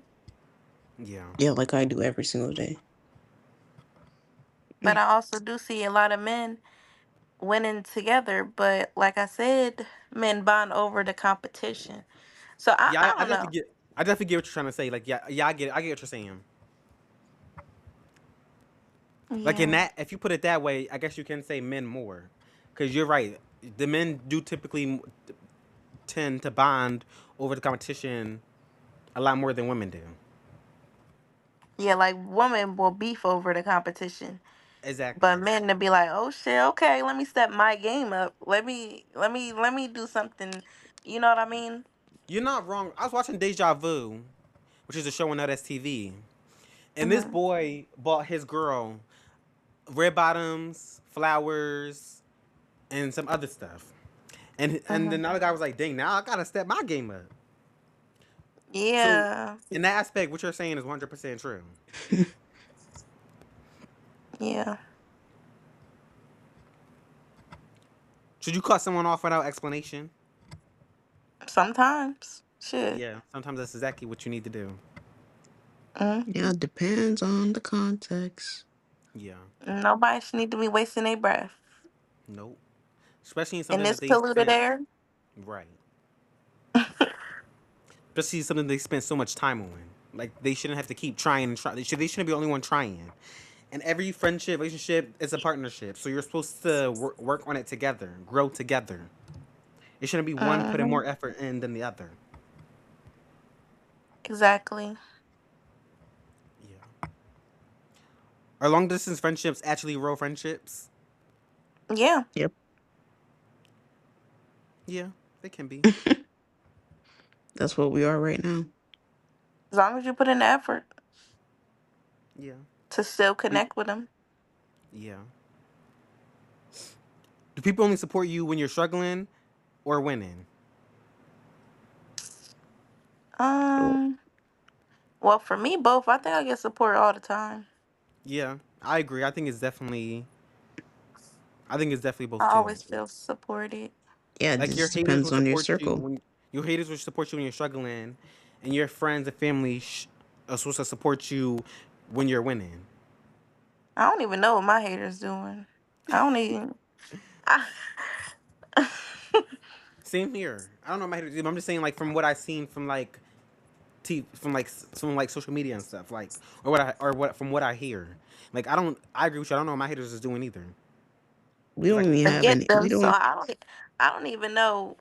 Yeah. yeah, like I do every single day. But I also do see a lot of men winning together. But like I said, men bond over the competition. So I Yeah, I don't definitely know. get. I definitely get what you're trying to say. Like, yeah, I get it. I get what you're saying. Like in Yeah. that, if you put it that way, I guess you can say men more, because you're right. The men do typically tend to bond over the competition a lot more than women do. Yeah, like women will beef over the competition. But Exactly. men to be like, oh shit, okay, let me step my game up. Let me do something. You know what I mean? You're not wrong. I was watching Deja Vu, which is a show on LSTV, and this Hmm. boy bought his girl red bottoms, flowers, and some other stuff. And Hmm. then the other guy was like, "Dang, now I gotta step my game up." So Yeah. in that aspect, what you're saying is 100% true. Yeah. Should you cut someone off without explanation? Sometimes. Shit. Yeah, sometimes that's exactly what you need to do. Yeah, Hmm. it depends on the context. Yeah, Nobody should need to be wasting their breath nope. Especially in in something this that they polluted spent air. right. Especially something they spent so much time on. Like they shouldn't have to keep trying and try. They shouldn't be the only one trying. And every friendship, relationship is a partnership. So you're supposed to work on it together, grow together. It shouldn't be one putting Hmm. more effort in than the other. Exactly. Yeah. Are long distance friendships actually real friendships? Yeah. Yep. Yeah, they can be. That's what we are right now. As long as you put in the effort Yeah. to still Do- connect with them. Yeah. Do people only support you when you're struggling or winning? So, Um. Well, for me, both. I think I get support all the time. Yeah, I agree. I think it's definitely both I too. always feel supported. yeah, it Like your just haters depends will on your support you circle. when your haters will support you when you're struggling, and your friends and family are supposed to support you when you're winning. I don't even know what my haters doing. I don't even. I, Same here. I don't know my haters. I'm just saying like from what I've seen from like from like social media and stuff like or what from what I hear. Like I agree with you. I don't know what my haters is doing either. We Cause don't like even have forget any. them. So I don't. I don't even know.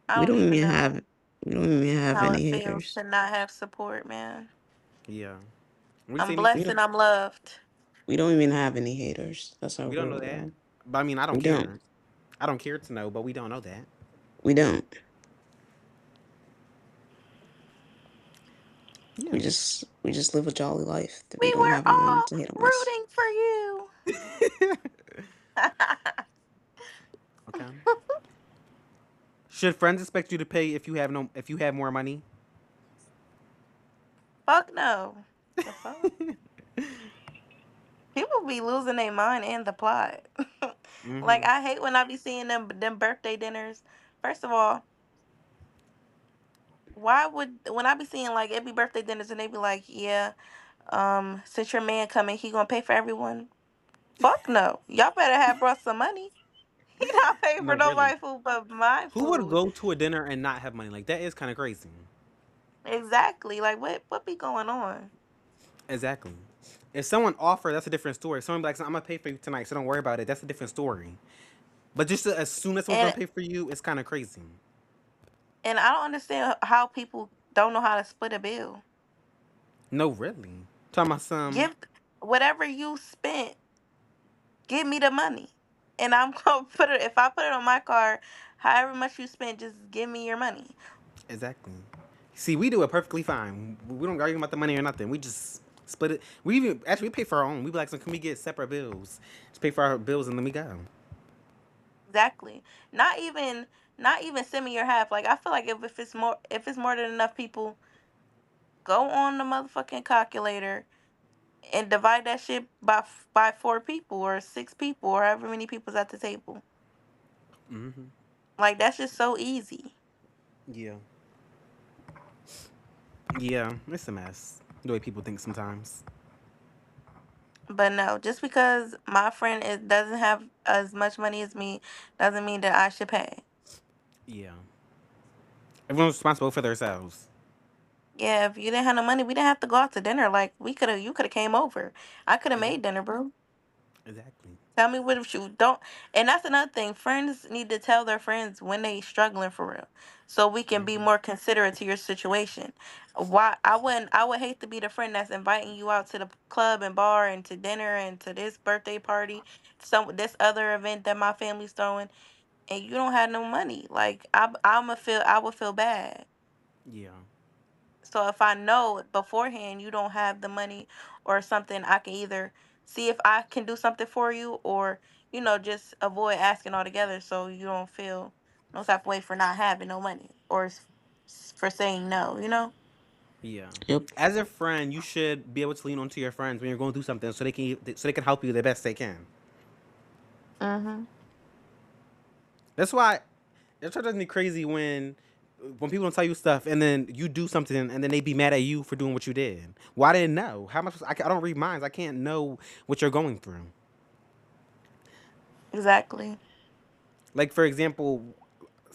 I We don't don't even even have. know We don't even have how it any feels haters. to not have support, man. yeah, we I'm say me blessed We too. and I'm loved. we don't even have any haters. That's how We don't know real we that, are. but I mean I don't We don't. care. I don't care to know, but we don't know that. We don't. Yeah. We just live a jolly life that we We don't were have anyone all to hate on us. rooting for you. Okay. Should friends expect you to pay if you have more money? Fuck no. The fuck? People be losing their mind and the plot. Like Hmm. I hate when I be seeing them birthday dinners. First of all, why would when I be seeing like it be birthday dinners and they be like, yeah, since your man coming, he gonna pay for everyone. Fuck no. Y'all better have brought some money. He not paying for No, really. nobody food but my Who would food. go to a dinner and not have money? Like that is kind of crazy. Exactly. Like what be going on? Exactly. If someone offer, that's a different story. Someone be like, "I'm gonna pay for you tonight, so don't worry about it." That's a different story. But just as soon as someone's gonna And pay for you, it's kind of crazy. and I don't understand how people don't know how to split a bill. No, really. Talking about some. Give whatever you spent, give me the money. And I'm gonna put it if I put it on my card, however much you spent, just give me your money. Exactly. See, we do it perfectly fine. We don't argue about the money or nothing. We just split it. We even actually we pay for our own. We be like, "So can we get separate bills? Just pay for our bills and then we go." Exactly. Not even not even semi or half. Like I feel like if it's more than enough people, go on the motherfucking calculator and divide that shit by four people or six people or however many people's at the table. Hmm. Like that's just so easy. Yeah. Yeah. It's a mess. The way people think sometimes. But no, just because my friend doesn't have as much money as me doesn't mean that I should pay. Yeah. Everyone's responsible for themselves. Yeah, if you didn't have no money, we didn't have to go out to dinner. Like you could have came over. I could have made Exactly. dinner, bro. Exactly. Tell me what if you don't. And that's another thing. Friends need to tell their friends when they struggling for real, so we can be Hmm. more considerate to your situation. Why I would hate to be the friend that's inviting you out to the club and bar and to dinner and to this birthday party, some this other event that my family's throwing, and you don't have no money. Like I would feel bad. Yeah. So if I know beforehand you don't have the money or something, I can either see if I can do something for you or, just avoid asking altogether so you don't feel no type of way for not having no money or for saying no. Yeah. Yep. As a friend, you should be able to lean onto your friends when you're going through something, so they can help you the best they can. Mhm. That's why it drives me crazy when people don't tell you stuff and then you do something and then they be mad at you for doing what you did. Well, I didn't know. How much I don't read minds. I can't know what you're going through. Exactly. Like for example,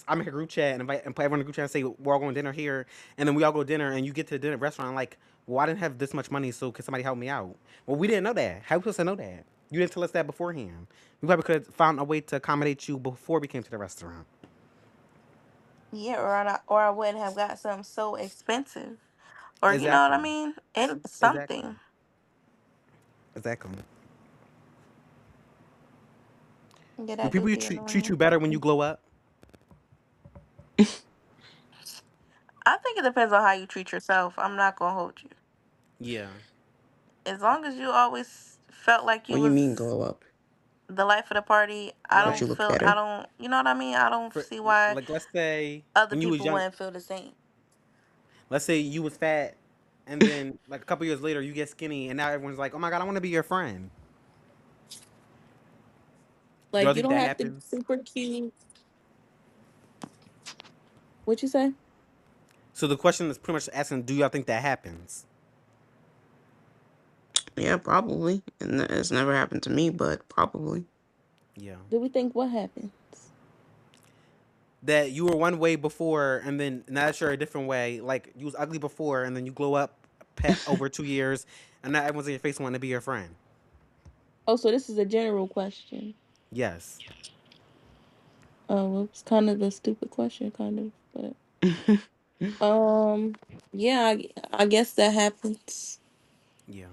I make a group chat and invite and put everyone in the group chat and say we're all going to dinner here, and then we all go to dinner and you get to the dinner restaurant like, well, I didn't have this much money, so can somebody help me out? Well, we didn't know that. How are we supposed to know that? You didn't tell us that beforehand. We probably could have found a way to accommodate you before we came to the restaurant. Yeah, or I wouldn't have got something so expensive. Or you know what I Exactly. mean? It's Exactly. something. Exactly. Yeah, Do that do people be treat you annoying. better when you glow up? I think it depends on how you treat yourself. I'm not gonna hold you. Yeah. As long as you always felt like What you do you mean was glow up? the life of the party, Don't Like you look better? you know what I mean? I don't for see why like let's say other when you was people young, wouldn't feel the same. let's say you was fat, and then like a couple years later you get skinny, and now everyone's like, oh my god, I want to be your friend. Do y'all Like you think don't that have to be happens? super cute. What you say? So the question is pretty much asking, do y'all think that happens? Yeah, probably. And it's never happened to me, but probably. Yeah. Do we think what happens? That you were one way before, and then now that you're a different way. Like you was ugly before, and then you glow up over 2 years, and now everyone's in your face wanting to be your friend. Oh, so this is a general question. Yes. Oh, well, it's kind of a stupid question, kind of, but yeah, I guess that happens. Yeah.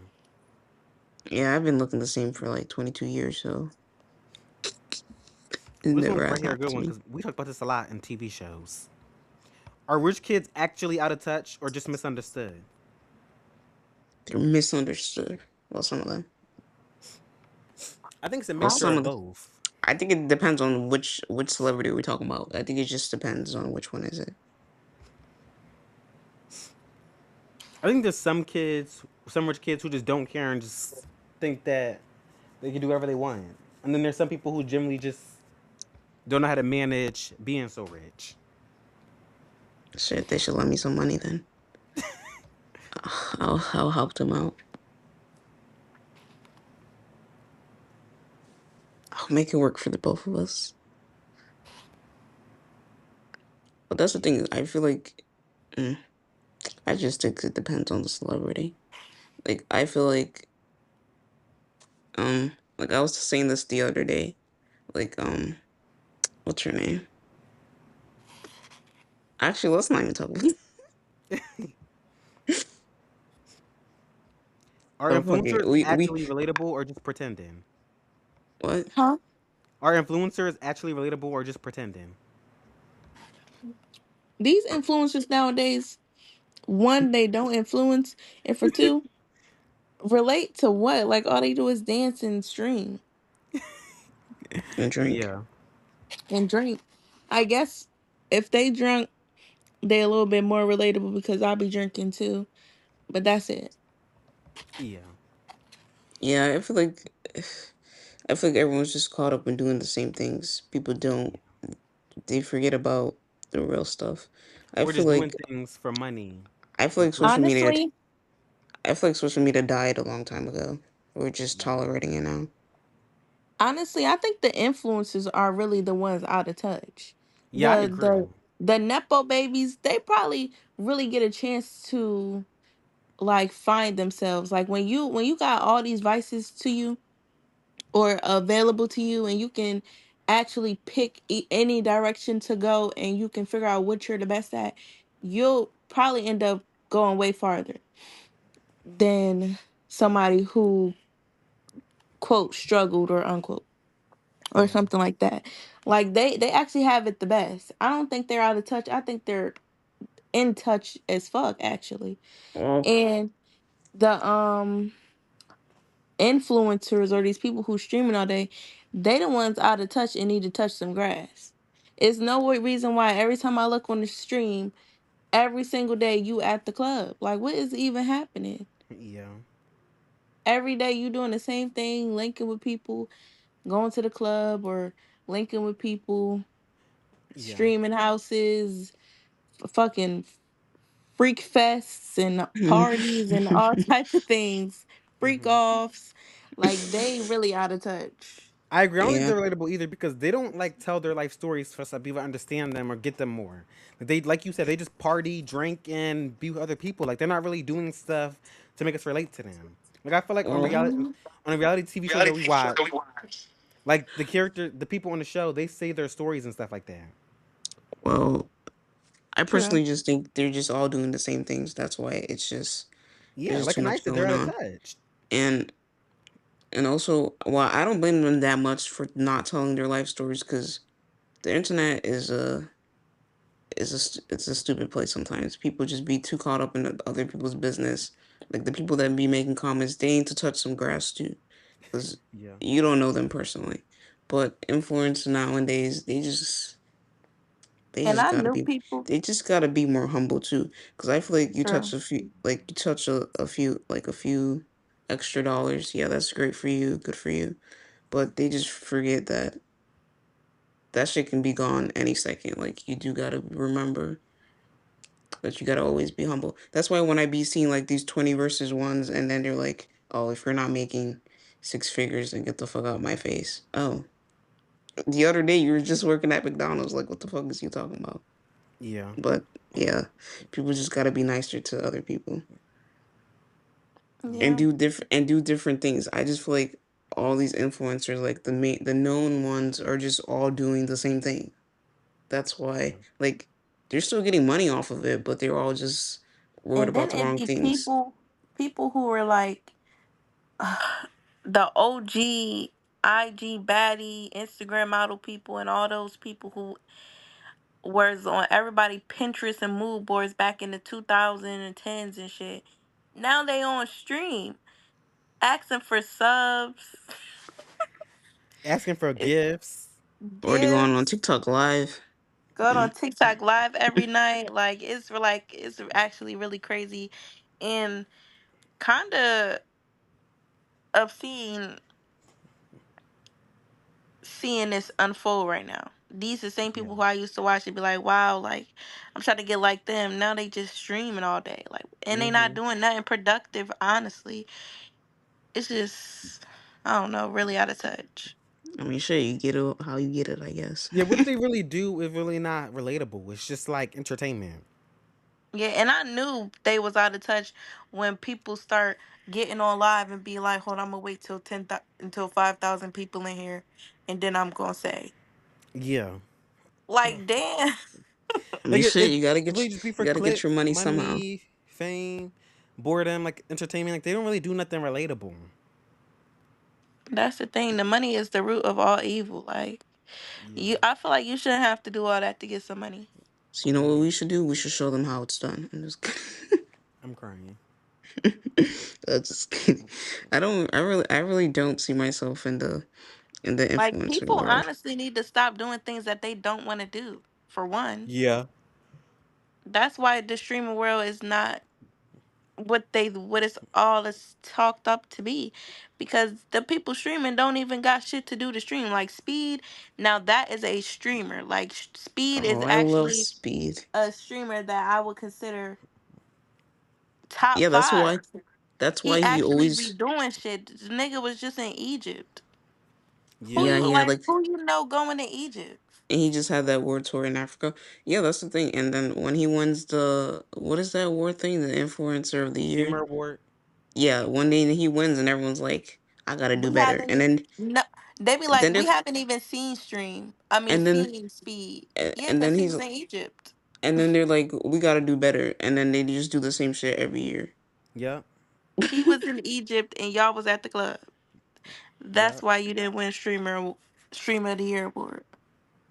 Yeah, I've been looking the same for like 22 years, so it Well, this one never right has here a happened good to one me. because we talk about this a lot in TV shows. Are rich kids actually out of touch or just misunderstood? They're misunderstood. Well, some of them. I think it's a Well, I mixture some of of them. both. I think it depends on which celebrity we're talking about. I think it just depends on which one is it. I think there's some kids, some rich kids who just don't care and just think that they can do whatever they want. And then there's some people who generally just don't know how to manage being so rich. Shit, they should lend me some money then. I'll help them out. I'll make it work for the both of us. But that's the thing. I feel like mm, I just think it depends on the celebrity. Like I feel like I was saying this the other day. Like what's her name? Actually, let's not even talk about. Are Oh fuck it. influencers We actually relatable or just pretending? what? Huh? Are influencers actually relatable or just pretending? These influencers nowadays, one, they don't influence, and for two, relate to what? Like all they do is dance and stream And drink. Yeah, and drink. I guess if they drunk, they a little bit more relatable because I'll be drinking too. But that's it. yeah, Yeah, I feel like everyone's just caught up in doing the same things. People don't. yeah. They forget about the real stuff. I We're feel just doing like things for money, I feel for like social proof. media. Honestly, I feel like social media died a long time ago. We're just Yeah, tolerating it now. honestly, I think the influencers are really the ones out of touch. yeah, I The agree. the the nepo babies, they probably really get a chance to like find themselves. Like when you got all these vices to you or available to you, and you can actually pick any direction to go, and you can figure out what you're the best at, you'll probably end up going way farther than somebody who quote struggled or unquote or Yeah, something like that. Like they actually have it the best. I don't think they're out of touch. I think they're in touch as fuck actually. Well, And the influencers or these people who streaming all day, they the ones out of touch and need to touch some grass. It's no reason why every time I look on the stream, every single day you at the club. Like what is even happening? yeah, Every day you doing the same thing, linking with people, going to the club or linking with people, yeah. streaming houses, fucking freak fests and parties and all types of things, freak Hmm. offs. Like they really out of touch. I agree. I don't think yeah. they're relatable either because they don't like tell their life stories for some people to understand them or get them more. Like they, like you said, they just party, drink, and be with other people. Like they're not really doing stuff to make us relate to them. Like I feel like Well, Mhm. on a reality TV shows that we watch, like the people on the show, they say their stories and stuff like that. well, I True. personally just think they're just all doing the same things. That's why it's just Yeah, there's just like too and I much said, they're going out of on. touch. And also, well, I don't blame them that much for not telling their life stories because the internet it's a stupid place sometimes. People just be too caught up in other people's business. Like the people that be making comments, they need to touch some grass too, because Yeah, you don't know them personally. But influence nowadays, they And just I gotta knew be people. they just gotta be more humble too. Because I feel like True. you touch a few extra dollars. Yeah, that's great for you, good for you. But they just forget that that shit can be gone any second. Like you do gotta remember but you gotta always be humble. That's why when I be seeing like these 20 versus ones, and then they're like, "Oh, if you're not making six figures, then get the fuck out my face." Oh, the other day you were just working at McDonald's. Like, what the fuck is you talking about? yeah, But yeah, people just gotta be nicer to other people yeah, Yeah. and do different things. I just feel like all these influencers, like the known ones, are just all doing the same thing. That's yeah. why, like, they're still getting money off of it, but they're all just worried And about then the it wrong be things. people who were like the OG IG baddie Instagram model people and all those people who was on everybody Pinterest and mood boards back in the 2010s and shit. Now they on stream asking for subs, Asking for gifts. Already going on gifts, TikTok live. going Yeah. on TikTok live every night. Like it's actually really crazy. and kind of seeing this unfold right now. These the same Yeah. people who I used to watch and be like, wow, like I'm trying to get like them. Now they just streaming all day, like, and they not Mm-hmm. doing nothing productive. Honestly, it's just I don't know, really out of touch. I mean, sure, you get it how you get it, I guess. Yeah, what they really do is really not relatable. It's just like entertainment. Yeah, and I knew they was out of touch when people start getting on live and be like, "Hold on, I'm gonna wait till until 5,000 people in here, and then I'm gonna say." Yeah. Like, damn. I Like mean, shit, it really just be you for gotta get your clicks, money somehow. money, fame, boredom, like entertainment. Like they don't really do nothing relatable. That's the thing. The money is the root of all evil. Like, Yeah. I feel like you shouldn't have to do all that to get some money. So you know what Yeah. we should do? We should show them how it's done. I'm just I'm crying. I'm just kidding. I really don't see myself in the Like, influencer people world. honestly need to stop doing things that they don't want to do. For one, Yeah. that's why the streaming world is not what it's all is talked up to be, because the people streaming don't even got shit to do to stream. Like Speed, now that is a streamer. Like Speed Oh, is I love actually speed. a streamer that I would consider top Yeah, five. that's He why he actually be always doing shit. The nigga was just in Egypt. Who Yeah. yeah, you he had like? like Who you know going to Egypt? and he just had that war tour in Africa. Yeah, that's the thing. And then when he wins the what is that award thing? The influencer of the year. Streamer award. Yeah, one day he wins and everyone's like, I gotta do We better. haven't no. They be like, Then we they're haven't even seen Stream. I mean, and then seen Speed. Yeah, and because then he he's was in Egypt. and then they're like, we gotta do better. And then they just do the same shit every year. Yep. He was in Egypt and y'all was at the club. That's Yep. why you didn't win Streamer of the Year award.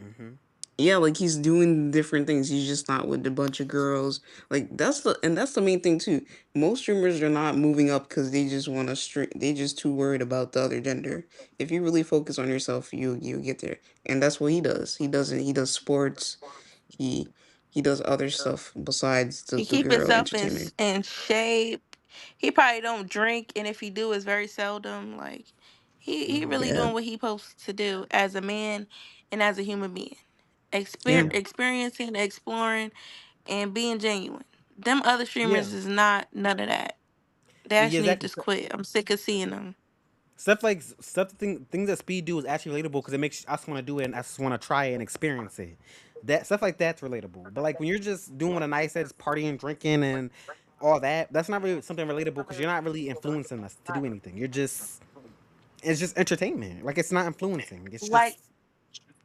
Mm-hmm. Yeah, like he's doing different things. He's just not with a bunch of girls. Like that's the main thing too. Most streamers are not moving up because they just want to stream. They just too worried about the other gender. If you really focus on yourself, you get there. And that's what he does. He does sports. He he does other stuff besides He the keep girl himself entertainment. in shape. He probably don't drink, and if he do, it's very seldom. Like he Mm-hmm. really Yeah, doing what he supposed to do as a man and as a human being. yeah, Experiencing, exploring, and being genuine. Them other Yeah. streamers is not none of that. They Yeah. actually need Exactly. to quit. I'm sick of seeing them. Things that speed do is actually relatable because it makes us want to do it and us want to try it and experience it. That stuff like that's relatable. But like when you're just doing what a nice says, partying, drinking, and all that, that's not really something relatable because you're not really influencing us to do anything. You're just it's just entertainment. Like it's not influencing. It's Like just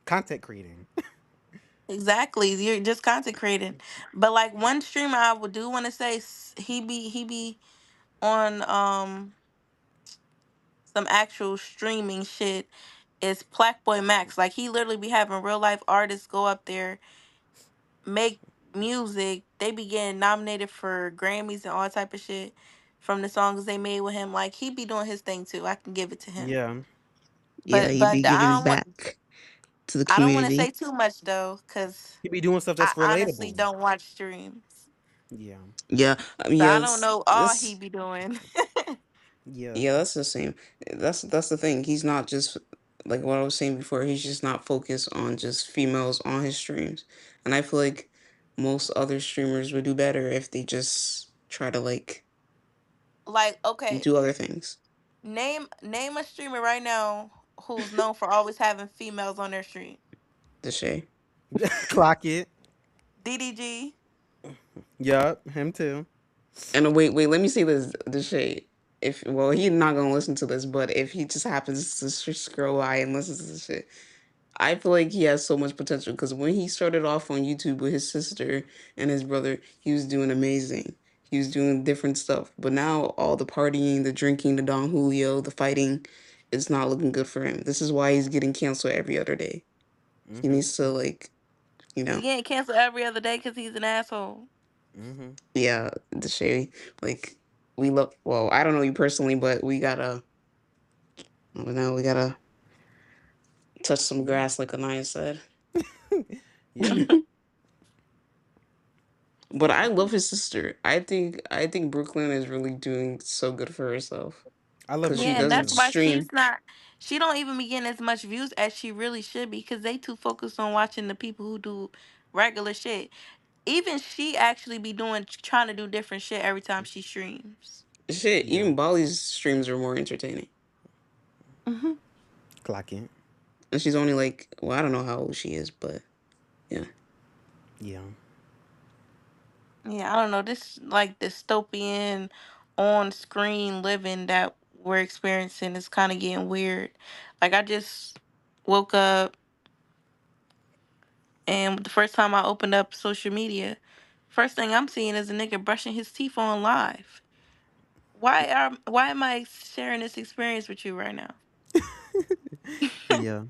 content creating. exactly, you're just content creating. But like one streamer, I would do want to say he be on some actual streaming shit is Blackboy Max. Like he literally be having real life artists go up there, make music. They be getting nominated for Grammys and all type of shit from the songs they made with him. Like he be doing his thing too. I can give it to him. Yeah. yeah. But He'd be but giving back to the I don't want to say community. too much though, cause He be doing stuff I that's honestly relatable. don't watch streams, Yeah. Yeah, so I don't yes. know all he This be doing. Yeah. Yeah, that's the same. That's the thing. He's not just like what I was saying before. He's just not focused on just females on his streams, and I feel like most other streamers would do better if they just try to like Like okay, do other things. name a streamer right now who's known for always having females on their stream. To say, Clock it. DDG. Yup. Him too. and wait, let me say this. The shade. If well, he's not gonna listen to this, but if he just happens to scroll by and listens to this shit, I feel like he has so much potential because when he started off on YouTube with his sister and his brother, he was doing amazing. He was doing different stuff. But now all the partying, the drinking, the Don Julio, the fighting, it's not looking good for him. This is why he's getting canceled every other day. He Mm-hmm. needs to like, you He know, getting canceled every other day because he's an asshole. Mm-hmm. yeah, the shady. Like we look well, I don't know you personally, but we gotta touch some Yeah. grass like Anaya said. Yeah. But I love his sister. I think Brooklyn is really doing so good for herself I love because she Yeah, and Brooklyn that's doesn't too. why stream. she don't even be getting as much views as she really should be because they too focused on watching the people who do regular shit. Even she actually be doing trying to do different shit every time she streams. Shit, Yeah, even Bali's streams are more entertaining. Hmm. clock in. And she's only like, well, I don't know how old she is, but yeah. Yeah, Yeah, I don't know. This like dystopian on screen living that we're experiencing is kind of getting weird. Like I just woke up and the first time I opened up social media, first thing I'm seeing is a nigga brushing his teeth on live. Why am I sharing this experience with you right now? yeah.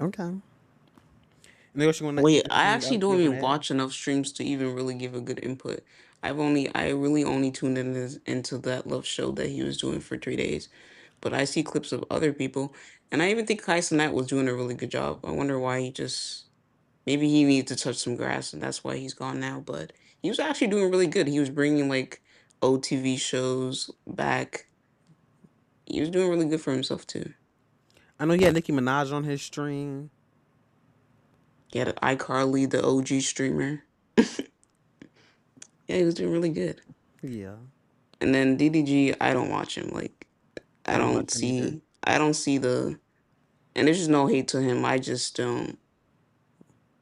Okay. And then what you want? You Wait, got I anything actually else you don't want even to add? watch enough streams to even really give a good input. I really only tuned into that love show that he was doing for 3 days. But I see clips of other people, and I even think Kai Cenat was doing a really good job. I wonder why he just maybe he needed to touch some grass, and that's why he's gone now. But he was actually doing really good. He was bringing like OTV shows back. He was doing really good for himself too. I know he had Nicki Minaj on his stream. He had iCarly, the OG streamer. Yeah, he was doing really good. Yeah, And then DDG, I don't watch him. Like I don't watch him either. I don't see the and there's just no hate to him.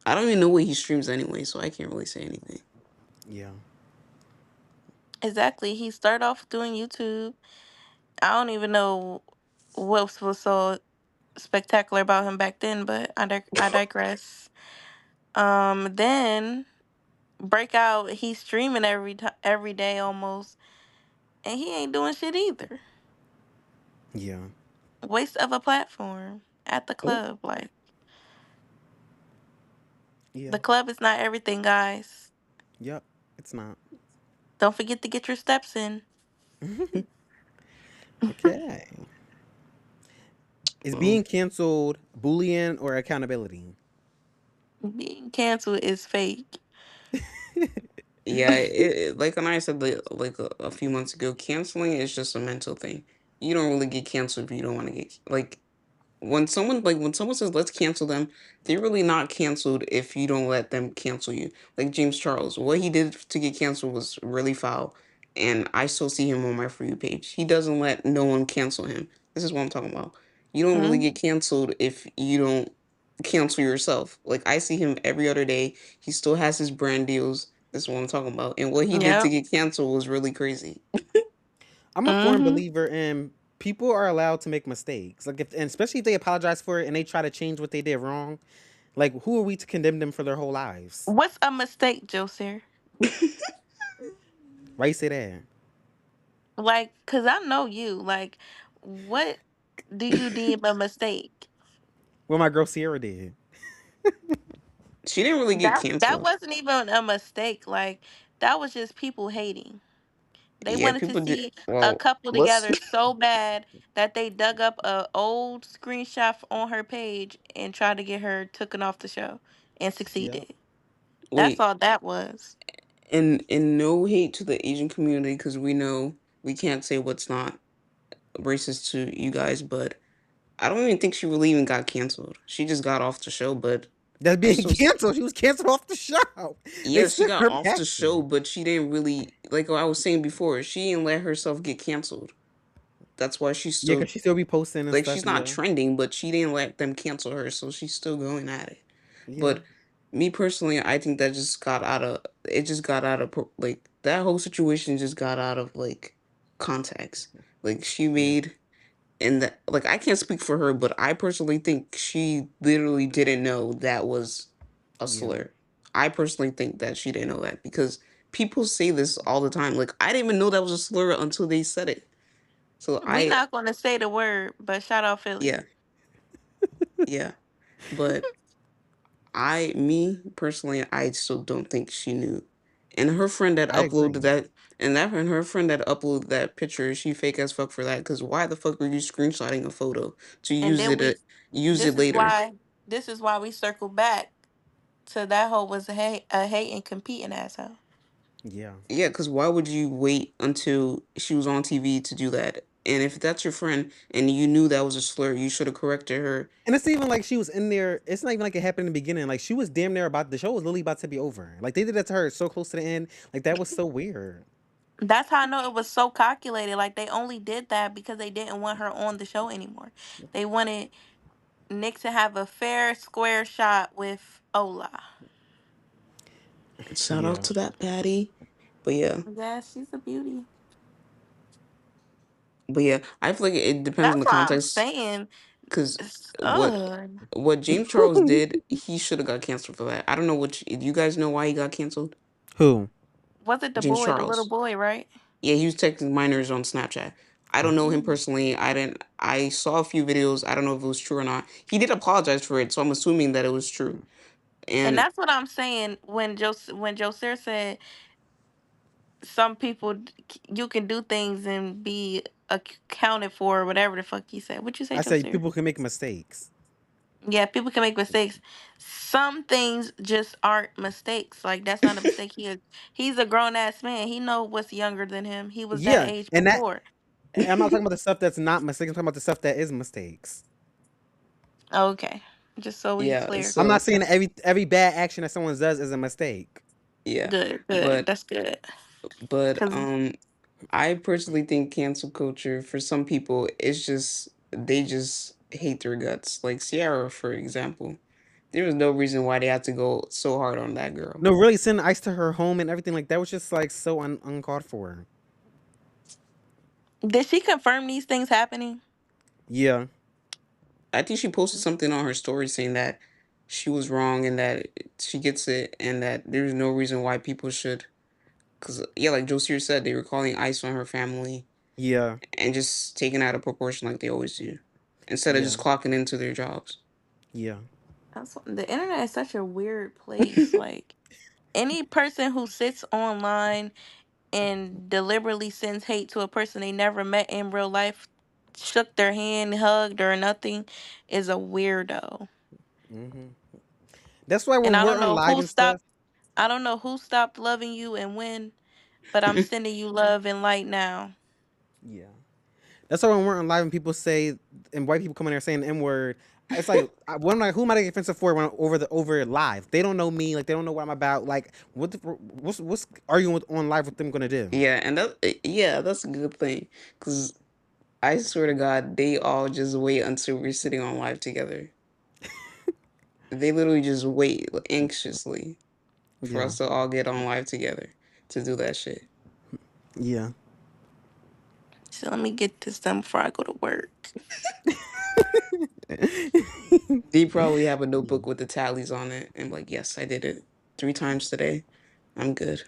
I don't even know what he streams anyway, so I can't really say anything. Yeah, Exactly. He started off doing YouTube. I don't even know what was so spectacular about him back then, but I digress. Then breakout. He's streaming every day almost, and he ain't doing shit either. yeah, Waste of a platform at the Oh, club. Like yeah. the club is not everything, guys. Yep. It's not. Don't forget to get your steps in. Okay. Is well, being canceled bullying or accountability? Being canceled is fake. yeah, like when I said like a few months ago, canceling is just a mental thing. You don't really get canceled if you don't want to get like when someone says let's cancel them, they're really not canceled if you don't let them cancel you. Like James Charles, what he did to get canceled was really foul, and I still see him on my For You page. He doesn't let no one cancel him. This is what I'm talking about. You don't really Hmm. get canceled if you don't cancel yourself. Like I see him every other day. He still has his brand deals. This is what I'm talking about. And what he did to Yep. get canceled was really crazy. I'm a firm Hmm. believer in people are allowed to make mistakes. Like if and especially if they apologize for it and they try to change what they did wrong, like who are we to condemn them for their whole lives? What's a mistake, Joser? Why you say that? Like, cause I know you. Like, what do you deem a mistake? What my girl Sierra did. She didn't really get That canceled. wasn't even a mistake. Like, that was just people hating. They Yeah, wanted to people did. see a Well, couple let's together so bad that they dug up a old screenshot on her page and tried to get her taken off the show and Yep. succeeded. That's wait. all that was. And no hate to the Asian community because we know we can't say what's not racist to you guys, but I don't even think she really even got canceled. She just got off the show, but That's I being still canceled. She was canceled off the show. They yes, she sent got her off the show, packing. but she didn't really like what I was saying before. She didn't let herself get canceled. That's why she's Yeah, cause still she still be posting and like stuff. she's not Yeah, trending, but she didn't let them cancel her, so she's still going at it. yeah, But me personally, I think that just got out of it. Just got out of like that whole situation just got out of like context. Like she yeah, made and that like I can't speak for her, but I personally think she literally didn't know that was a yeah, slur. I personally think that she didn't know that because people say this all the time. Like I didn't even know that was a slur until they said it. So We I not gonna say the word, but shout out yeah, Philly. yeah. But me personally, I still don't think she knew. And her friend that I uploaded agree. that, and her friend that uploaded that picture, she fake as fuck for that. Because why the fuck were you screenshotting a photo to And then we use it this is later? why this is why we circle back. So that hoe was a hating, competing asshole. Yeah. Yeah, because why would you wait until she was on TV to do that? And if that's your friend and you knew that was a slur, you should have corrected her. And it's even like she was in there. It's not even like it happened in the beginning. Like she was damn near about the show was literally about to be over. Like they did that to her so close to the end. Like that was so weird. That's how I know it was so calculated. Like they only did that because they didn't want her on the show anymore. They wanted Nick to have a fair, square shot with Ola. Shout out Yeah. to that Patty. But yeah, Yeah, she's a beauty. but yeah, I feel like it depends on That's the why I'm context. saying, Because it's, what James Charles did, he should have got canceled for that. I don't know what you guys know why he got canceled. Who? was it the James boy, the little Charles. boy, right? Yeah, he was texting minors on Snapchat. I don't know him Oh. personally. I didn't. I saw a few videos. I don't know if it was true or not. He did apologize for it, so I'm assuming that it was true. And And that's what I'm saying when Joe said some people you can do things and be accounted for or whatever the fuck you said. What you say, I Joe? say people can make mistakes. Yeah, people can make mistakes. Some things just aren't mistakes. Like that's not a mistake. He's a grown ass man. He know what's younger than him. He was that Yeah, age and that before. I'm not talking about the stuff that's not mistakes. I'm talking about the stuff that is mistakes. Okay, just so we yeah, clear. I'm not so saying that every bad action that someone does is a mistake. yeah, Good, good. but That's good. but Cause I personally think cancel culture for some people is just they just hate their guts. Like Sierra, for example, there was no reason why they had to go so hard on that girl. No, really sending ice to her home and everything like that was just like so uncalled for. did she confirm these things happening? Yeah, I think she posted something on her story saying that she was wrong and that she gets it and that there's no reason why people should. Because, yeah, like Josier said, they were calling ice on her family yeah, and just taking out of proportion like they always do instead of yeah, just clocking into their jobs. yeah, The internet is such a weird place. Like any person who sits online and deliberately sends hate to a person they never met in real life, shook their hand, hugged or nothing, is a weirdo. hmm. That's why And when we're on live and stuff, I don't know who stopped loving you and when, but I'm sending you love and light now. yeah. That's why when we're on live and people say and white people come in there saying the N word, it's like what am I? Who am I getting offensive for when over live? They don't know me. Like they don't know what I'm about. Like what's arguing with on live with them gonna do? Yeah, and yeah, that's a good thing. Because I swear to God, they all just wait until we're sitting on live together. They literally just wait anxiously for Yeah, us to all get on live together to do that shit. yeah, So let me get this done before I go to work. They probably have a notebook with the tallies on it and like, yes, I did it 3 times today. I'm good.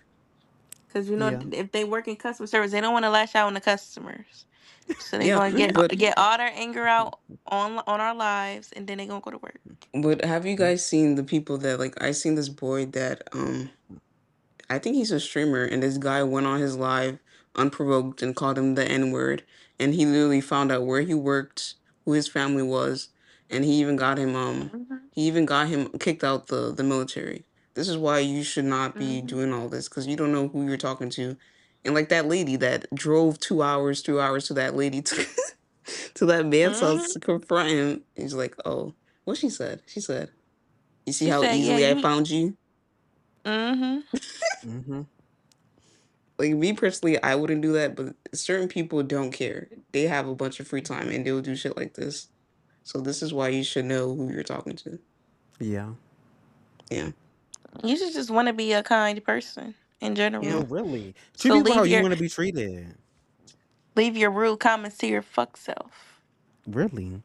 Cause yeah, if they work in customer service, they don't want to lash out on the customers. So they're Yeah, gonna but get all their anger out on our lives, and then they're gonna go to work. have you guys seen the people that like I seen this boy that I think he's a streamer, and this guy went on his live unprovoked and called him the N word, and he literally found out where he worked, who his family was, and Hmm. he even got him kicked out the military. This is why you should not be Hmm. doing all this because you don't know who you're talking to, and like that lady that drove 2 hours, 3 hours to that lady to to that man's house Hmm. to confront him. He's like, oh, what she said? She said, "You see She how said, "Yeah, easily I you." found you." Hmm. hmm, Like me personally, I wouldn't do that, but certain people don't care. They have a bunch of free time and they'll do shit like this. So this is why you should know who you're talking to. yeah. Yeah. You should just want to be a kind person in Yeah. No, general. really. Treat So people how you want to be treated. leave your rude comments to your fuck self. Really.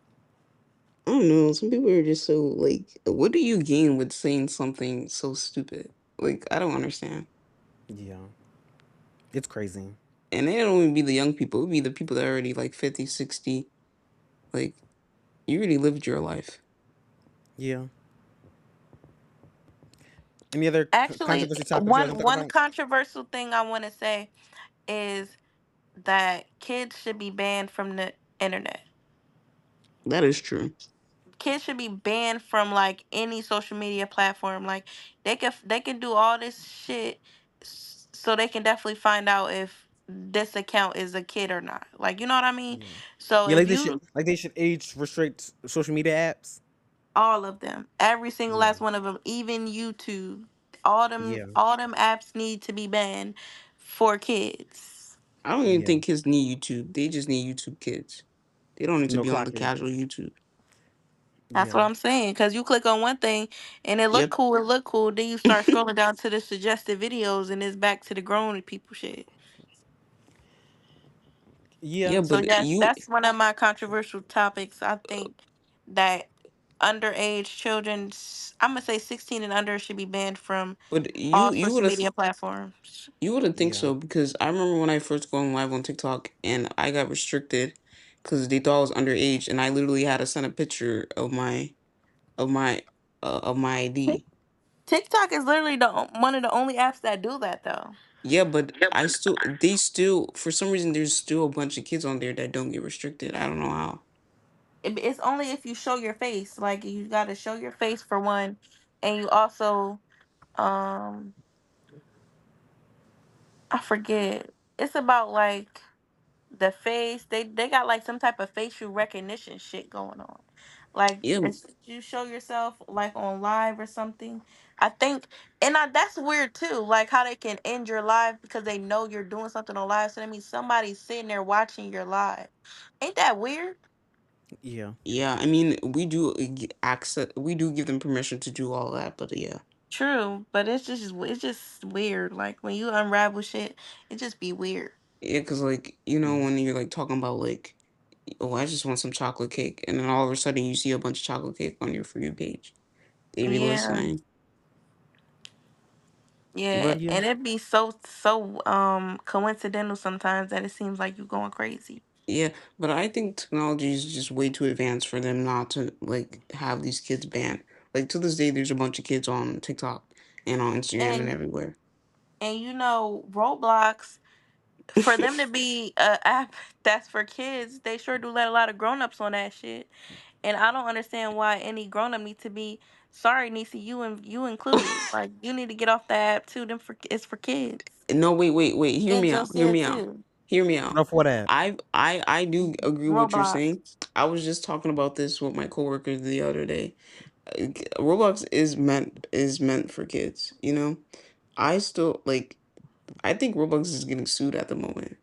I don't know. Some people are just so like, what do you gain with saying something so stupid? Like, I don't understand. Yeah, it's crazy. And they don't even be the young people. It would be the people that are already like 50, 60. Like, you already lived your life. Yeah. Any other Actually, controversy topics you guys want to talk one about? controversial thing I want to say is that kids should be banned from the internet. That is true. kids should be banned from like any social media platform. Like they can do all this shit, so they can definitely find out if this account is a kid or not. Like you know what I mean? Yeah. So Yeah, if you like they should age restrict social media apps. all of them, every single Yeah. last one of them, even YouTube, Yeah. all them apps need to be banned for kids. I don't even Yeah. think kids need YouTube. They just need YouTube Kids. They don't need to No be on the clock it. casual YouTube. That's Yeah. what I'm saying. Cause you click on one thing and Yep. it look cool. Then you start scrolling down to the suggested videos and it's back to the grown people shit. Yeah. Yeah, So but yes, that's one of my controversial topics. I think that underage children, I'm gonna say 16 and under, should be banned from but all you would social have media platforms. you wouldn't think Yeah. so because I remember when I first going live on TikTok and I got restricted because they thought I was underage and I literally had to send a picture of my of my Tik- ID. TikTok is literally one of the only apps that do that though. Yeah, but they still for some reason there's still a bunch of kids on there that don't get restricted. I don't know how. It's only if you show your face. Like you got to show your face for one, and you also um I forget. It's about like the face. They got like some type of facial recognition shit going on. Like Yeah, it's you show yourself like on live or something. I think, and that's weird too. Like how they can end your live because they know you're doing something on live. So that means somebody's sitting there watching your live. Ain't that weird? Yeah. yeah. I mean, access. We do give them permission to do all that, but yeah, True, but it's just weird. Like when you unravel shit, it just be weird. yeah. Because like Yeah. when you're like talking about like, oh, I just want some chocolate cake, and then all of a sudden you see a bunch of chocolate cake on your For You page. They be Yeah, listening, yeah, but Yeah. and it be so coincidental sometimes that it seems like you going crazy. yeah. But I think technology is just way too advanced for them not to like have these kids banned. Like to this day, there's a bunch of kids on TikTok and on Instagram and And everywhere. you know Roblox, for them to be a app that's for kids, they sure do let a lot of grown-ups on that shit. And I don't understand why any grown-up need to be sorry, Nisi, you included. Like you need to get off that app too. Them for it's for kids. No, wait. Hear And me out. Hear Josiah me out. too. Hear me out. Enough for that. I do agree with what you're Roblox. saying. I was just talking about this with my coworkers the other day. Roblox is meant for kids. I still like. I think Roblox is getting sued at the moment,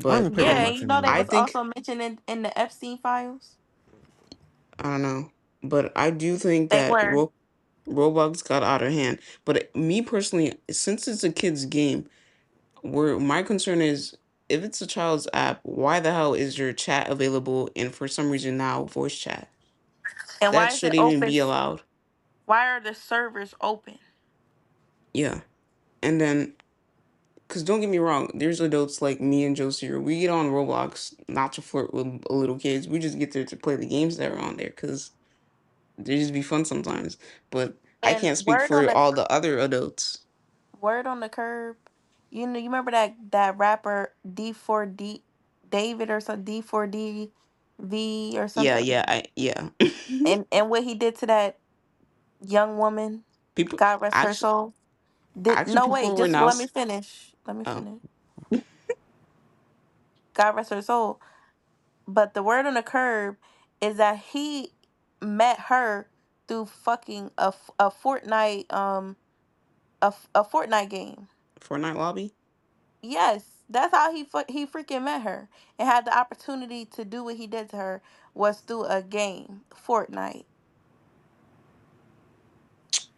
I don't but even play Yeah, and Roblox you know they I anymore. was think also mentioned in the Epstein files. I don't know, but I do think They that were. Roblox got out of hand. But me personally, since it's a kid's game, where my concern is if it's a child's app, why the hell is your chat available and for some reason now voice chat? And That why is it should even open? be allowed. Why are the servers open? Yeah. And then, because don't get me wrong, there's adults like me and Josie, we get on Roblox not to flirt with little kids. We just get there to play the games that are on there because they just be fun sometimes. But I And can't speak for all the other adults. word on the curb. You remember that rapper D4D David or some D4D V or Yeah, something? yeah. And what he did to that young woman, people God rest her actually, soul. Did actually no people wait, were just now. let me finish. Let me Oh, finish. God rest her soul. But the word on the curb is that he met her through fucking a Fortnite a Fortnite game. Fortnite lobby. Yes, that's how he freaking met her and had the opportunity to do what he did to her was through a game, Fortnite.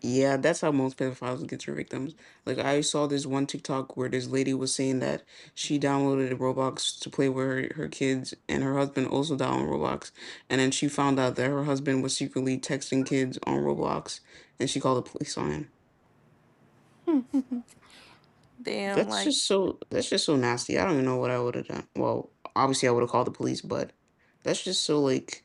Yeah, that's how most pedophiles get their victims. Like I saw this one TikTok where this lady was saying that she downloaded Roblox to play with her kids and her husband also downloaded Roblox. And then she found out that her husband was secretly texting kids on Roblox and she called the police on him. Damn, like That's just so nasty. I don't even know what I would have done. Well, obviously I would have called the police, but that's just so like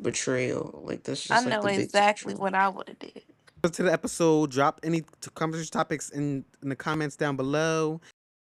betrayal. Like that's I just like know the biggest exactly betrayal. what I would have did. To the episode, drop any conversation topics in the comments down below.